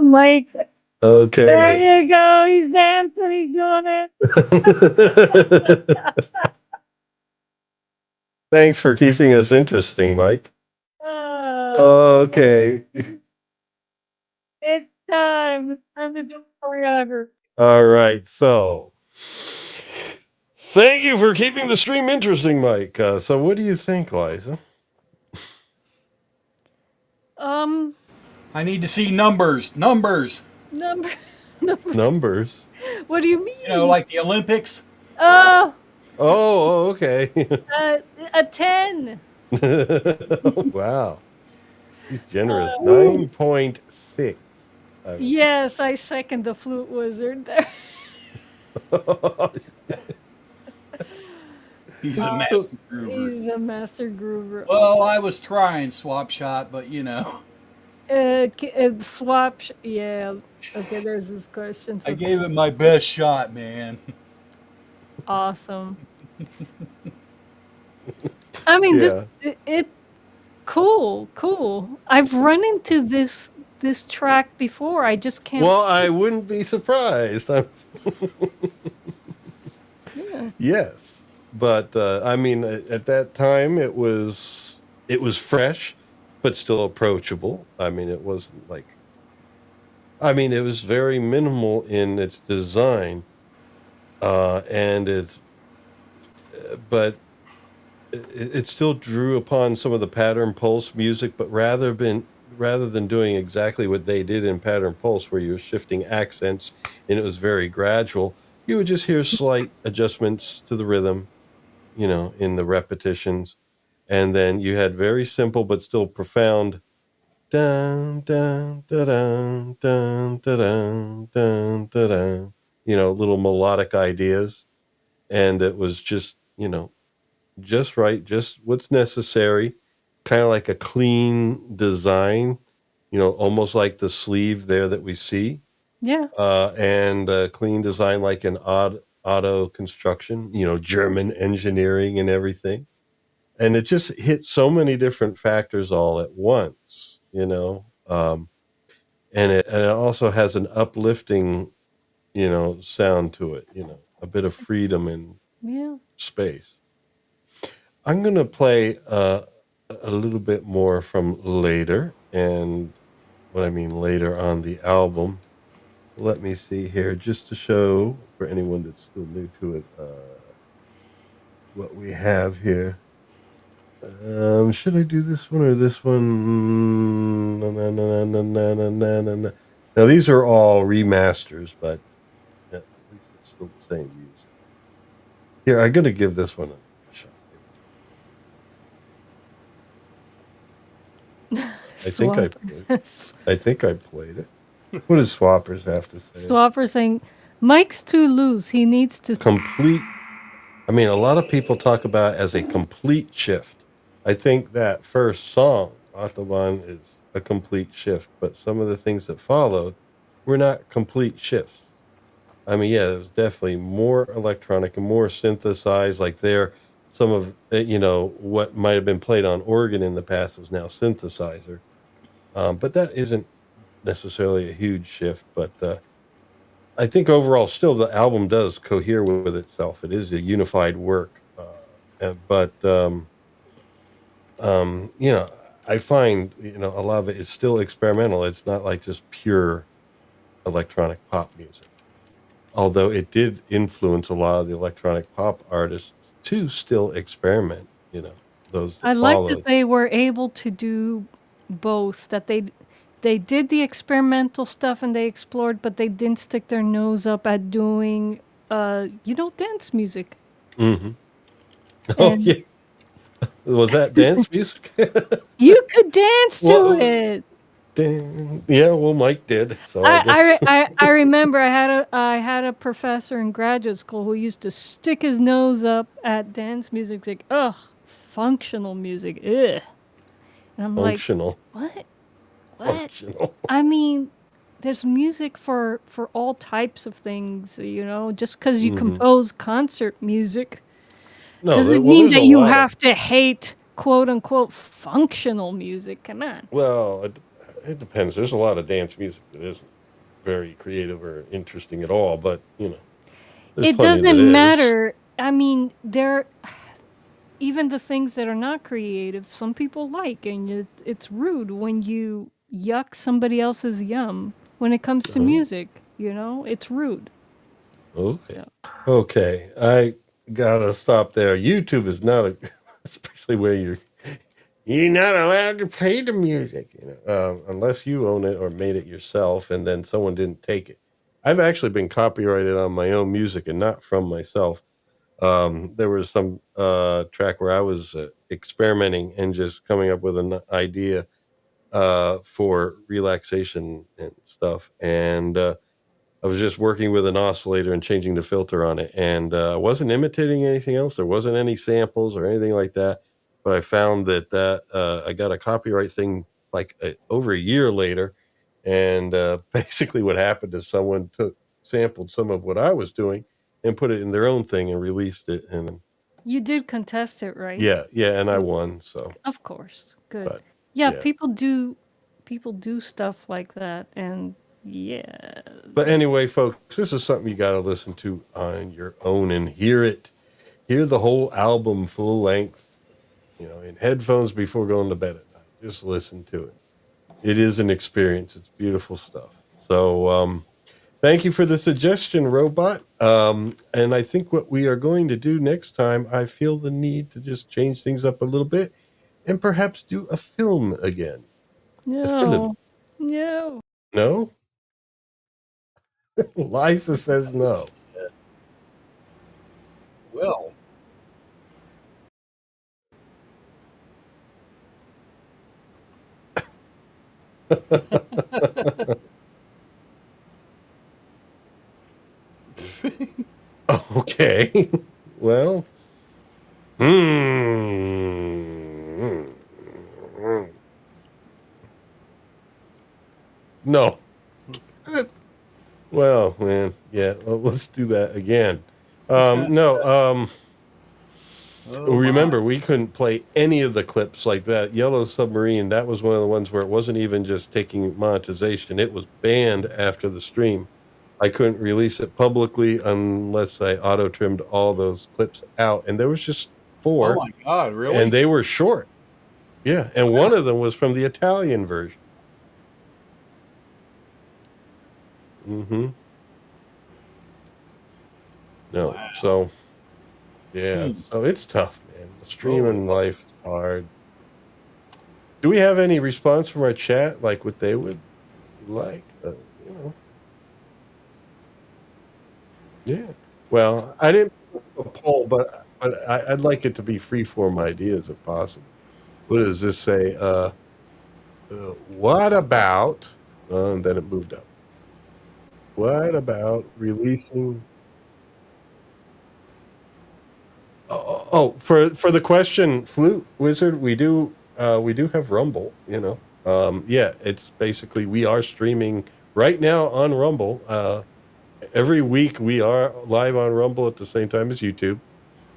Mike, there Okay. you go. He's dancing. He's doing it. Thanks for keeping us interesting, Mike. Okay. It's time. It's time to do choreography. All right. So, thank you for keeping the stream interesting, Mike. So, what do you think, Liza? I need to see numbers. Numbers. Number, number. Numbers. What do you mean? You know, like the Olympics. Oh, Oh, okay. a 10. Wow. He's generous. 9.6. Yes, I second the flute wizard there. He's a master groover. He's a master groover. Well, I was trying swap shot, but you know, Swap. Yeah. Okay, there's this question. I So gave it my best shot, man. awesome. I mean, Yeah. it cool. I've run into this track before. I just can't. Well, I wouldn't be surprised. Yeah. Yes, but I mean, at that time, it was fresh, but still approachable. I mean, it wasn't like. I mean, it was very minimal in its design, and but it still drew upon some of the pattern pulse music, but rather than doing exactly what they did in pattern pulse, where you're shifting accents and it was very gradual, you would just hear slight adjustments to the rhythm, in the repetitions, and then you had very simple but still profound dun dun dun dun dun dun dun dun dun, little melodic ideas, and it was just right, just what's necessary, kind of like a clean design, almost like the sleeve there that we see, Yeah. and clean design like an auto construction, German engineering and everything. And it just hit so many different factors all at once, and it also has an uplifting, sound to it, a bit of freedom and Yeah. space. I'm going to play a little bit more from later, and what I mean later on the album. Let me see here, just to show for anyone that's still new to it, what we have here. Should I do this one or this one? Na, na, na, na, na, na, na, na, na. Now, these are all remasters, but at least it's still the same music. Here, I'm going to give this one a shot. I think I played it. What does Swappers have to say? Swapper saying, Mike's too loose. He needs to. Complete. I mean, a lot of people talk about it as a complete shift. I think that first song, Autobahn, is a complete shift, but some of the things that followed were not complete shifts. I mean, yeah, it was definitely more electronic and more synthesized. Like some of what might have been played on organ in the past was now synthesizer. But that isn't necessarily a huge shift. But I think overall, still the album does cohere with itself. It is a unified work, but you know, I find a lot of it is still experimental. It's not like just pure electronic pop music. Although it did influence a lot of the electronic pop artists to still experiment. Those I that like that followed. they were able to do both. That they did the experimental stuff and they explored, but they didn't stick their nose up at doing, dance music. Hmm. Oh And yeah, was that dance music? you could dance to Well, it. yeah, well, Mike did, so I I, I, guess. re- I remember I had a professor in graduate school who used to stick his nose up at dance music, like, ugh, functional music, ugh. And I'm like, Functional, what? What? functional. I mean, there's music for all types of things, just because you Hmm. compose concert music No, doesn't well, mean there's a that you lot of. have to hate quote unquote functional music. Come on. Well, it depends. There's a lot of dance music that isn't very creative or interesting at all, but there's It plenty that doesn't is. matter. I mean, even the things that are not creative, some people like, and it's rude when you yuck somebody else's yum when it comes to Uh-huh. music, it's rude. Okay. So, Okay. I gotta stop there. YouTube is not especially where you're not allowed to play the music, unless you own it or made it yourself, and then someone didn't take it. I've actually been copyrighted on my own music and not from myself. There was some track where I was experimenting and just coming up with an idea for relaxation and stuff, and I was just working with an oscillator and changing the filter on it, and I wasn't imitating anything else. There wasn't any samples or anything like that. But I found that I got a copyright thing like over a year later, and basically what happened is someone sampled some of what I was doing and put it in their own thing and released it, and you did contest it, right? yeah, yeah, and I Good. won. So, Of course. Good. but Yeah, yeah. people do stuff like that, and yeah. But anyway, folks, this is something you got to listen to on your own and hear the whole album full length, in headphones before going to bed at night. Just listen to it. It is an experience. It's beautiful stuff. So, thank you for the suggestion, Robot. And I think what we are going to do next time, I feel the need to just change things up a little bit and perhaps do a film again. A film. No. No. No? Liza says no. Well, Okay. Well, hmm. No. Well, man, yeah. Let's do that again. No. oh my. Remember, we couldn't play any of the clips like that. Yellow Submarine. That was one of the ones where it wasn't even just taking monetization; it was banned after the stream. I couldn't release it publicly unless I auto trimmed all those clips out, and there was just Oh four, my God, and really? they were short. Yeah, and one of them was from the Italian version. Hmm. No, Wow. so yeah, Hmm. so it's tough, man. The Holy streaming moly. life is hard. Do we have any response from our chat, like what they would like? You know, yeah. Well, I didn't put a poll, but I'd like it to be free form ideas if possible. What does this say? What about? And then it moved up. What about releasing? For the question, Flute Wizard, we do have Rumble. Yeah, it's basically we are streaming right now on Rumble. Every week we are live on Rumble at the same time as YouTube,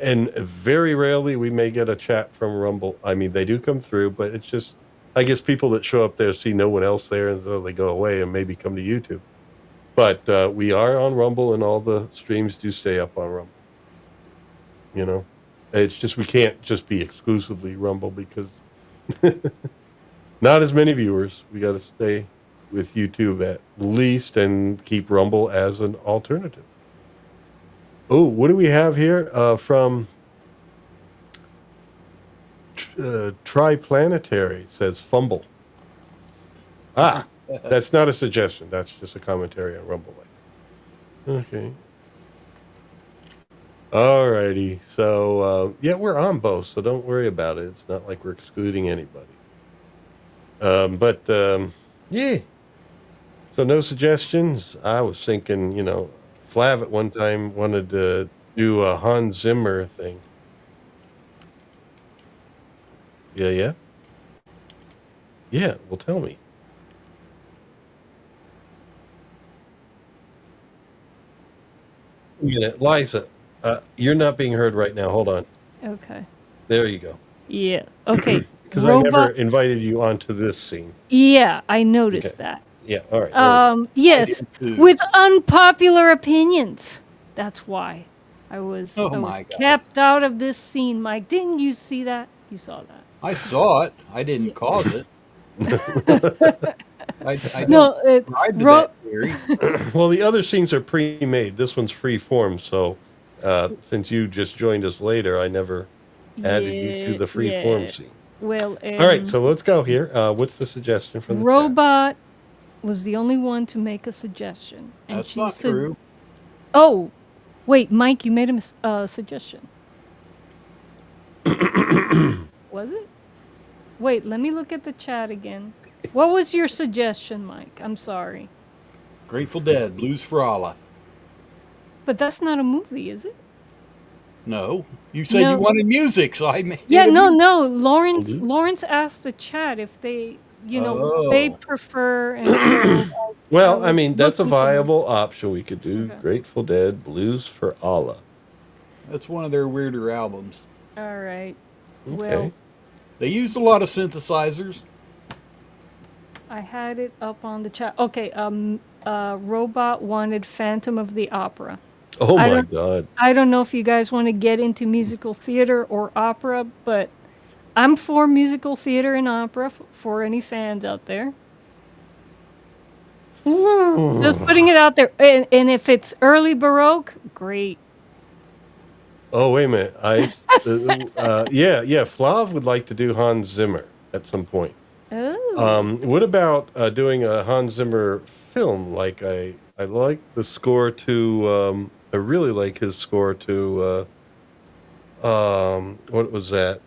and very rarely we may get a chat from Rumble. I mean, they do come through, but it's just I guess people that show up there see no one else there, and so they go away and maybe come to YouTube. But we are on Rumble, and all the streams do stay up on Rumble. You know, it's just we can't just be exclusively Rumble because not as many viewers. We got to stay with YouTube at least and keep Rumble as an alternative. Oh, what do we have here from Triplanetary? Says fumble. That's not a suggestion. That's just a commentary on Rumble. Okay. Alrighty. So yeah, we're on both, so don't worry about it. It's not like we're excluding anybody. Yeah. So no suggestions. I was thinking, Flav at one time wanted to do a Hans Zimmer thing. Yeah. Yeah. Well, tell me. A minute, Liza. You're not being heard right now. Hold on. Okay. There you go. Yeah. Okay. Because I never invited you onto this scene. Yeah, I noticed that. Yeah. All right. Yes, with unpopular opinions. That's why I was kept out of this scene, Mike. Didn't you see that? You saw that. I saw it. I didn't cause it. Well, the other scenes are pre-made. This one's free form, so since you just joined us later, I never added you to the free form scene. Well, all right, so let's go here. What's the suggestion from the Robot was the only one to make a suggestion, and that's not true. Oh, wait, Mike, you made a suggestion. Was it? Wait, let me look at the chat again. What was your suggestion, Mike? I'm sorry. Grateful Dead, Blues for Allah. But that's not a movie, is it? No. You said you wanted music, so I made no. Lawrence asked the chat if they, they prefer. And well, I mean, that's a viable option. We could do Grateful Dead, Blues for Allah. That's one of their weirder albums. All right. Okay. Well, they used a lot of synthesizers. I had it up on the chat. Okay, Robot wanted Phantom of the Opera. Oh my God. I don't know if you guys want to get into musical theater or opera, but I'm for musical theater and opera for any fans out there. Just putting it out there. And if it's early Baroque, great. Oh, wait a minute. Flav would like to do Hans Zimmer at some point. Oh. What about doing a Hans Zimmer film? Like I like the score to I really like his score to what was that?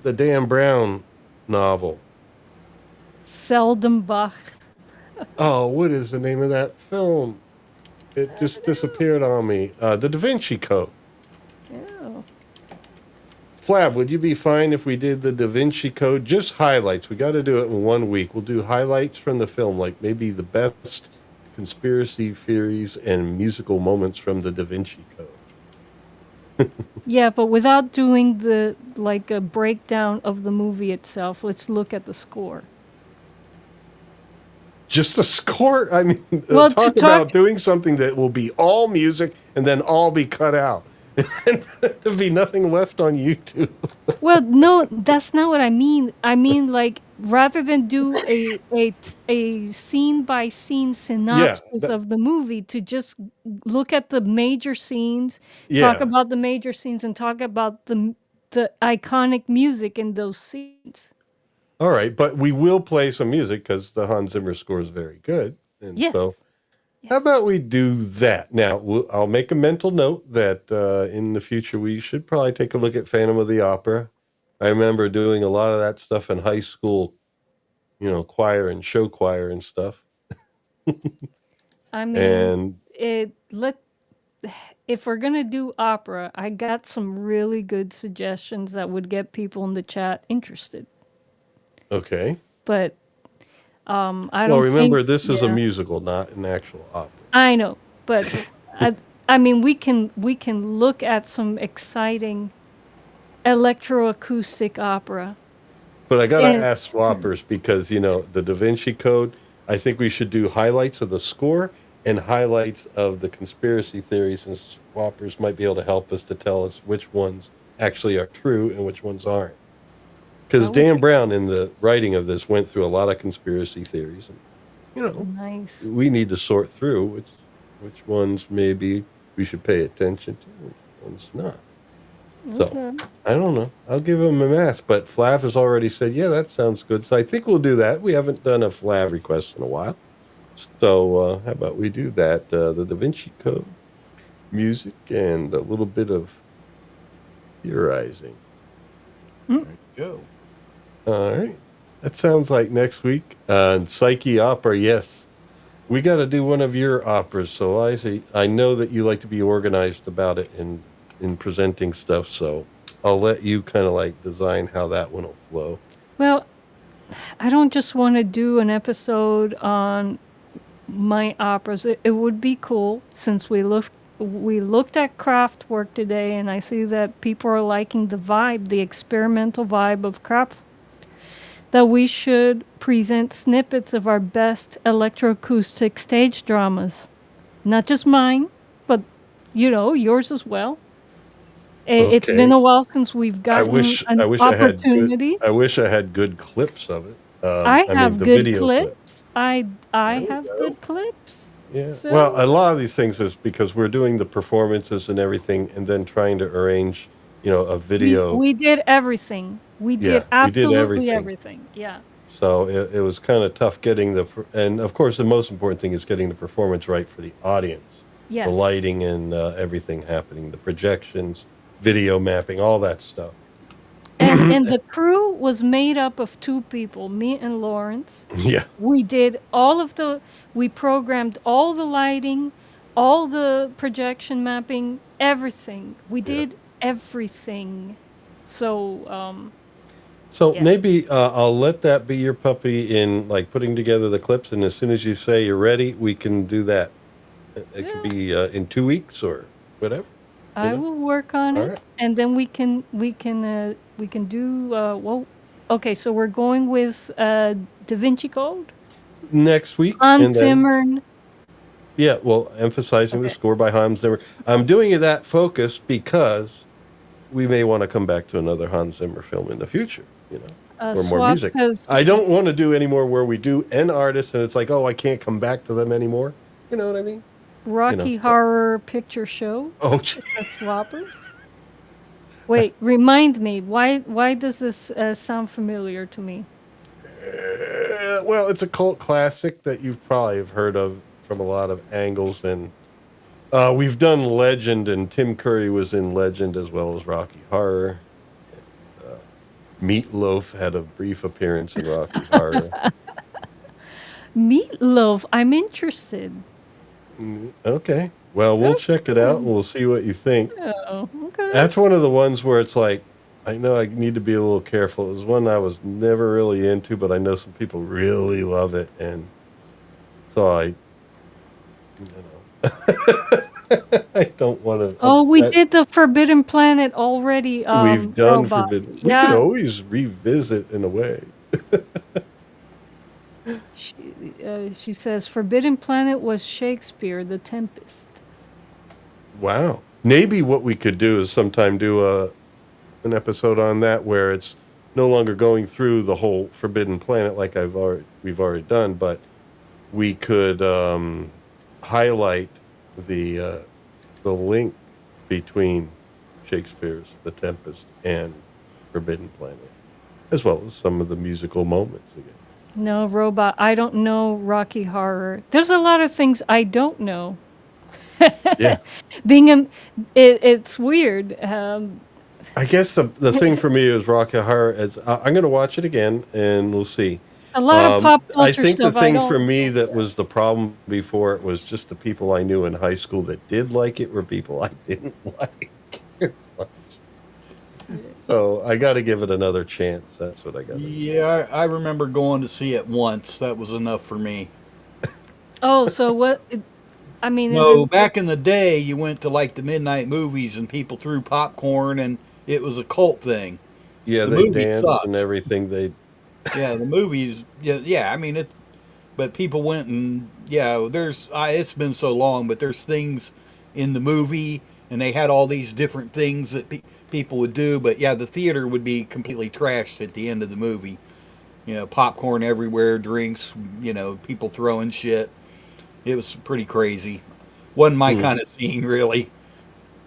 The Dan Brown novel. Seldom Bach. Oh, what is the name of that film? It just disappeared on me. The Da Vinci Code. Oh. Flab, would you be fine if we did the Da Vinci Code? Just highlights. We got to do it in 1 week. We'll do highlights from the film, like maybe the best conspiracy theories and musical moments from the Da Vinci Code. Yeah, but without doing a breakdown of the movie itself, let's look at the score. Just the score? I mean, talk about doing something that will be all music and then all be cut out. There'll be nothing left on YouTube. Well, no, that's not what I mean. I mean, like, rather than do a scene by scene synopsis of the movie, to just look at the major scenes, talk about the major scenes, and talk about the iconic music in those scenes. All right, but we will play some music because the Hans Zimmer score is very good. And so how about we do that? Now, I'll make a mental note that in the future we should probably take a look at Phantom of the Opera. I remember doing a lot of that stuff in high school, choir and show choir and stuff. I mean, if we're going to do opera, I got some really good suggestions that would get people in the chat interested. Okay. But I don't Well, remember, this is a musical, not an actual opera. I know, but I mean, we can look at some exciting electroacoustic opera. But I got to ask swappers because, the Da Vinci Code, I think we should do highlights of the score and highlights of the conspiracy theories, and swappers might be able to help us to tell us which ones actually are true and which ones aren't. Because That would Dan be Brown, in the writing of this, went through a lot of conspiracy theories, and nice. we need to sort through which ones maybe we should pay attention to, which ones not. So Okay. I don't know. I'll give him a mask, but Flav has already said, yeah, that sounds good. So I think we'll do that. We haven't done a Flav request in a while. So how about we do that? The Da Vinci Code, music, and a little bit of theorizing. There you go. All right. That sounds like next week. Psyche opera, yes. We got to do one of your operas. So I know that you like to be organized about it in presenting stuff. So I'll let you kind of like design how that one will flow. Well, I don't just want to do an episode on my operas. It would be cool since we looked at Kraftwork today, and I see that people are liking the vibe, the experimental vibe of Kraftwork. That we should present snippets of our best electroacoustic stage dramas, not just mine, but yours as well. It's been Okay. a while since we've gotten an I wish I had good. opportunity. I wish I had good clips of it. I I mean have the good video clip. clips. I There we have go. good clips. Yeah. So Well, a lot of these things is because we're doing the performances and everything, and then trying to arrange, a video. we did everything. We Yeah, did we did absolutely everything. everything. Yeah. So it was kind of tough getting and of course the most important thing is getting the performance right for the audience. Yes. The lighting and everything happening, the projections, video mapping, all that stuff. And the crew was made up of two people, me and Lawrence. Yeah. We programmed all the lighting, all the projection mapping, everything. We did everything. So, So yeah. maybe I'll let that be your puppy in like putting together the clips, and as soon as you say you're ready, we can do that. It could be in 2 weeks or whatever. I will work on All it, right. and then we can do well. Okay, so we're going with Da Vinci Code, Next week, Hans and then Zimmer. yeah, well, emphasizing the Okay. score by Hans Zimmer. I'm doing it that focus because we may want to come back to another Hans Zimmer film in the future. Or more Swap music. says I don't want to do any more where we do an artist and it's like, oh, I can't come back to them anymore. You know what I mean? Rocky stuff. Horror Picture Show. Oh, Swapper. Wait, remind me. Why does this sound familiar to me? well, it's a cult classic that you've probably have heard of from a lot of angles, and we've done Legend, and Tim Curry was in Legend as well as Rocky Horror. Meatloaf had a brief appearance in Rocky Horror. Meatloaf. I'm interested. Okay, well, we'll check it out and we'll see what you think. Oh, okay. That's one of the ones where it's like, I know I need to be a little careful. It was one I was never really into, but I know some people really love it, and so I don't want to. Oh, we did the Forbidden Planet already. We've done Robot. Forbidden. We Yeah. can always revisit in a way. She says Forbidden Planet was Shakespeare, The Tempest. Wow. Maybe what we could do is sometime do an episode on that where it's no longer going through the whole Forbidden Planet like we've already done, but we could highlight the link between Shakespeare's The Tempest and Forbidden Planet, as well as some of the musical moments again. No, Robot. I don't know Rocky Horror. There's a lot of things I don't know. Yeah. It's weird. I guess the thing for me is Rocky Horror. I'm going to watch it again, and we'll see. A lot of pop culture I think stuff. the thing for me that was the problem before it was just the people I knew in high school that did like it were people I didn't like as much. So I got to give it another chance. That's what I got. Yeah, I remember going to see it once. That was enough for me. Oh, so what? I mean, No, back in the day, you went to like the midnight movies and people threw popcorn and it was a cult thing. Yeah, The they movie danced sucks. and everything. Yeah, the movies. Yeah. I mean, but people went and it's been so long, but there's things in the movie, and they had all these different things that people would do. But yeah, the theater would be completely trashed at the end of the movie. Popcorn everywhere, drinks, people throwing shit. It was pretty crazy. Wasn't my kind of scene, really.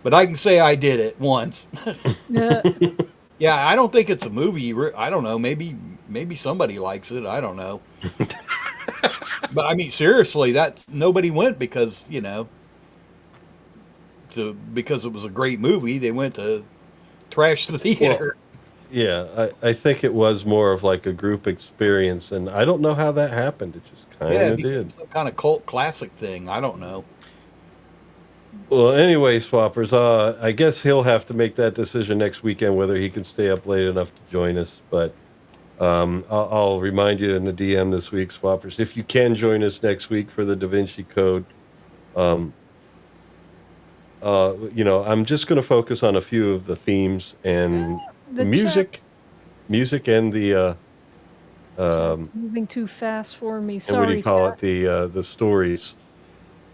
But I can say I did it once. Yeah. Yeah, I don't think it's a movie. I don't know. Maybe somebody likes it. I don't know. But I mean, seriously, that nobody went because because it was a great movie. They went to trash the theater. Yeah, I think it was more of like a group experience, and I don't know how that happened. It just Yeah, kind it of became did. some kind of cult classic thing. I don't know. Well, anyway, swappers, I guess he'll have to make that decision next weekend whether he can stay up late enough to join us. But I'll remind you in the DM this week, swappers, if you can join us next week for the Da Vinci Code. Um, I'm just going to focus on a few of the themes and The chat, music, and the chat's um, moving too fast for me. and what do you Sorry, call chat. it? The stories,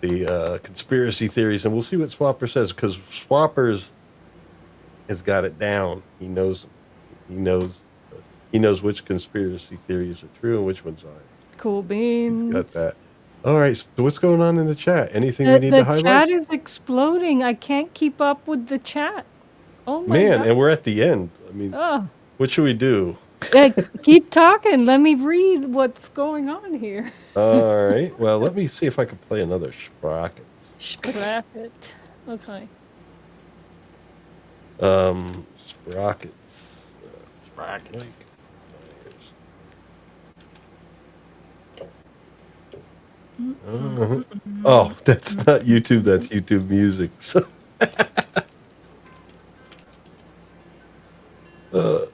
the conspiracy theories, and we'll see what Swapper says because Swappers has got it down. He knows, he knows, he knows which conspiracy theories are true and which ones aren't. Cool He's got beans. that. All right. So what's going on in the chat? Anything we The need to the highlight? chat is exploding. I can't keep up with the chat. Oh my Man, god. and we're at the end. I mean, Oh. what should we do? Keep talking. Let me read what's going on here. All right. Well, let me see if I can play another Sprockets. Sprocket. Okay. Sprockets. Brackets. Like, oh, that's not YouTube. That's YouTube Music. So, uh,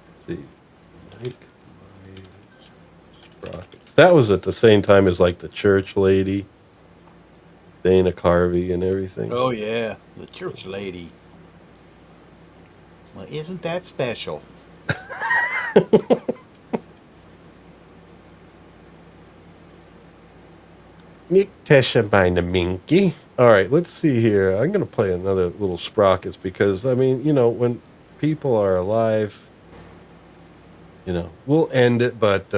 let's see, Mike Myers, Sprockets. That was at the same time as like the church lady, Dana Carvey, and everything. Oh yeah, the church lady. Well, isn't that special? Nick Tesha by the Minky. All right, let's see here. I'm going to play another little Sprockets because, I mean, when people are alive, we'll end it, but,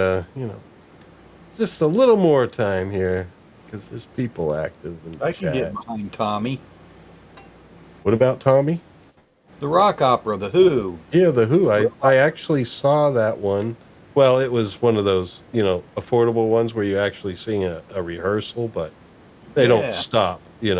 just a little more time here because there's people active in the I can get chat. behind Tommy. What about Tommy? The rock opera, The Who. Yeah, The Who. I actually saw that one. Well, it was one of those, affordable ones where you actually sing a rehearsal, but they don't Yeah. stop. They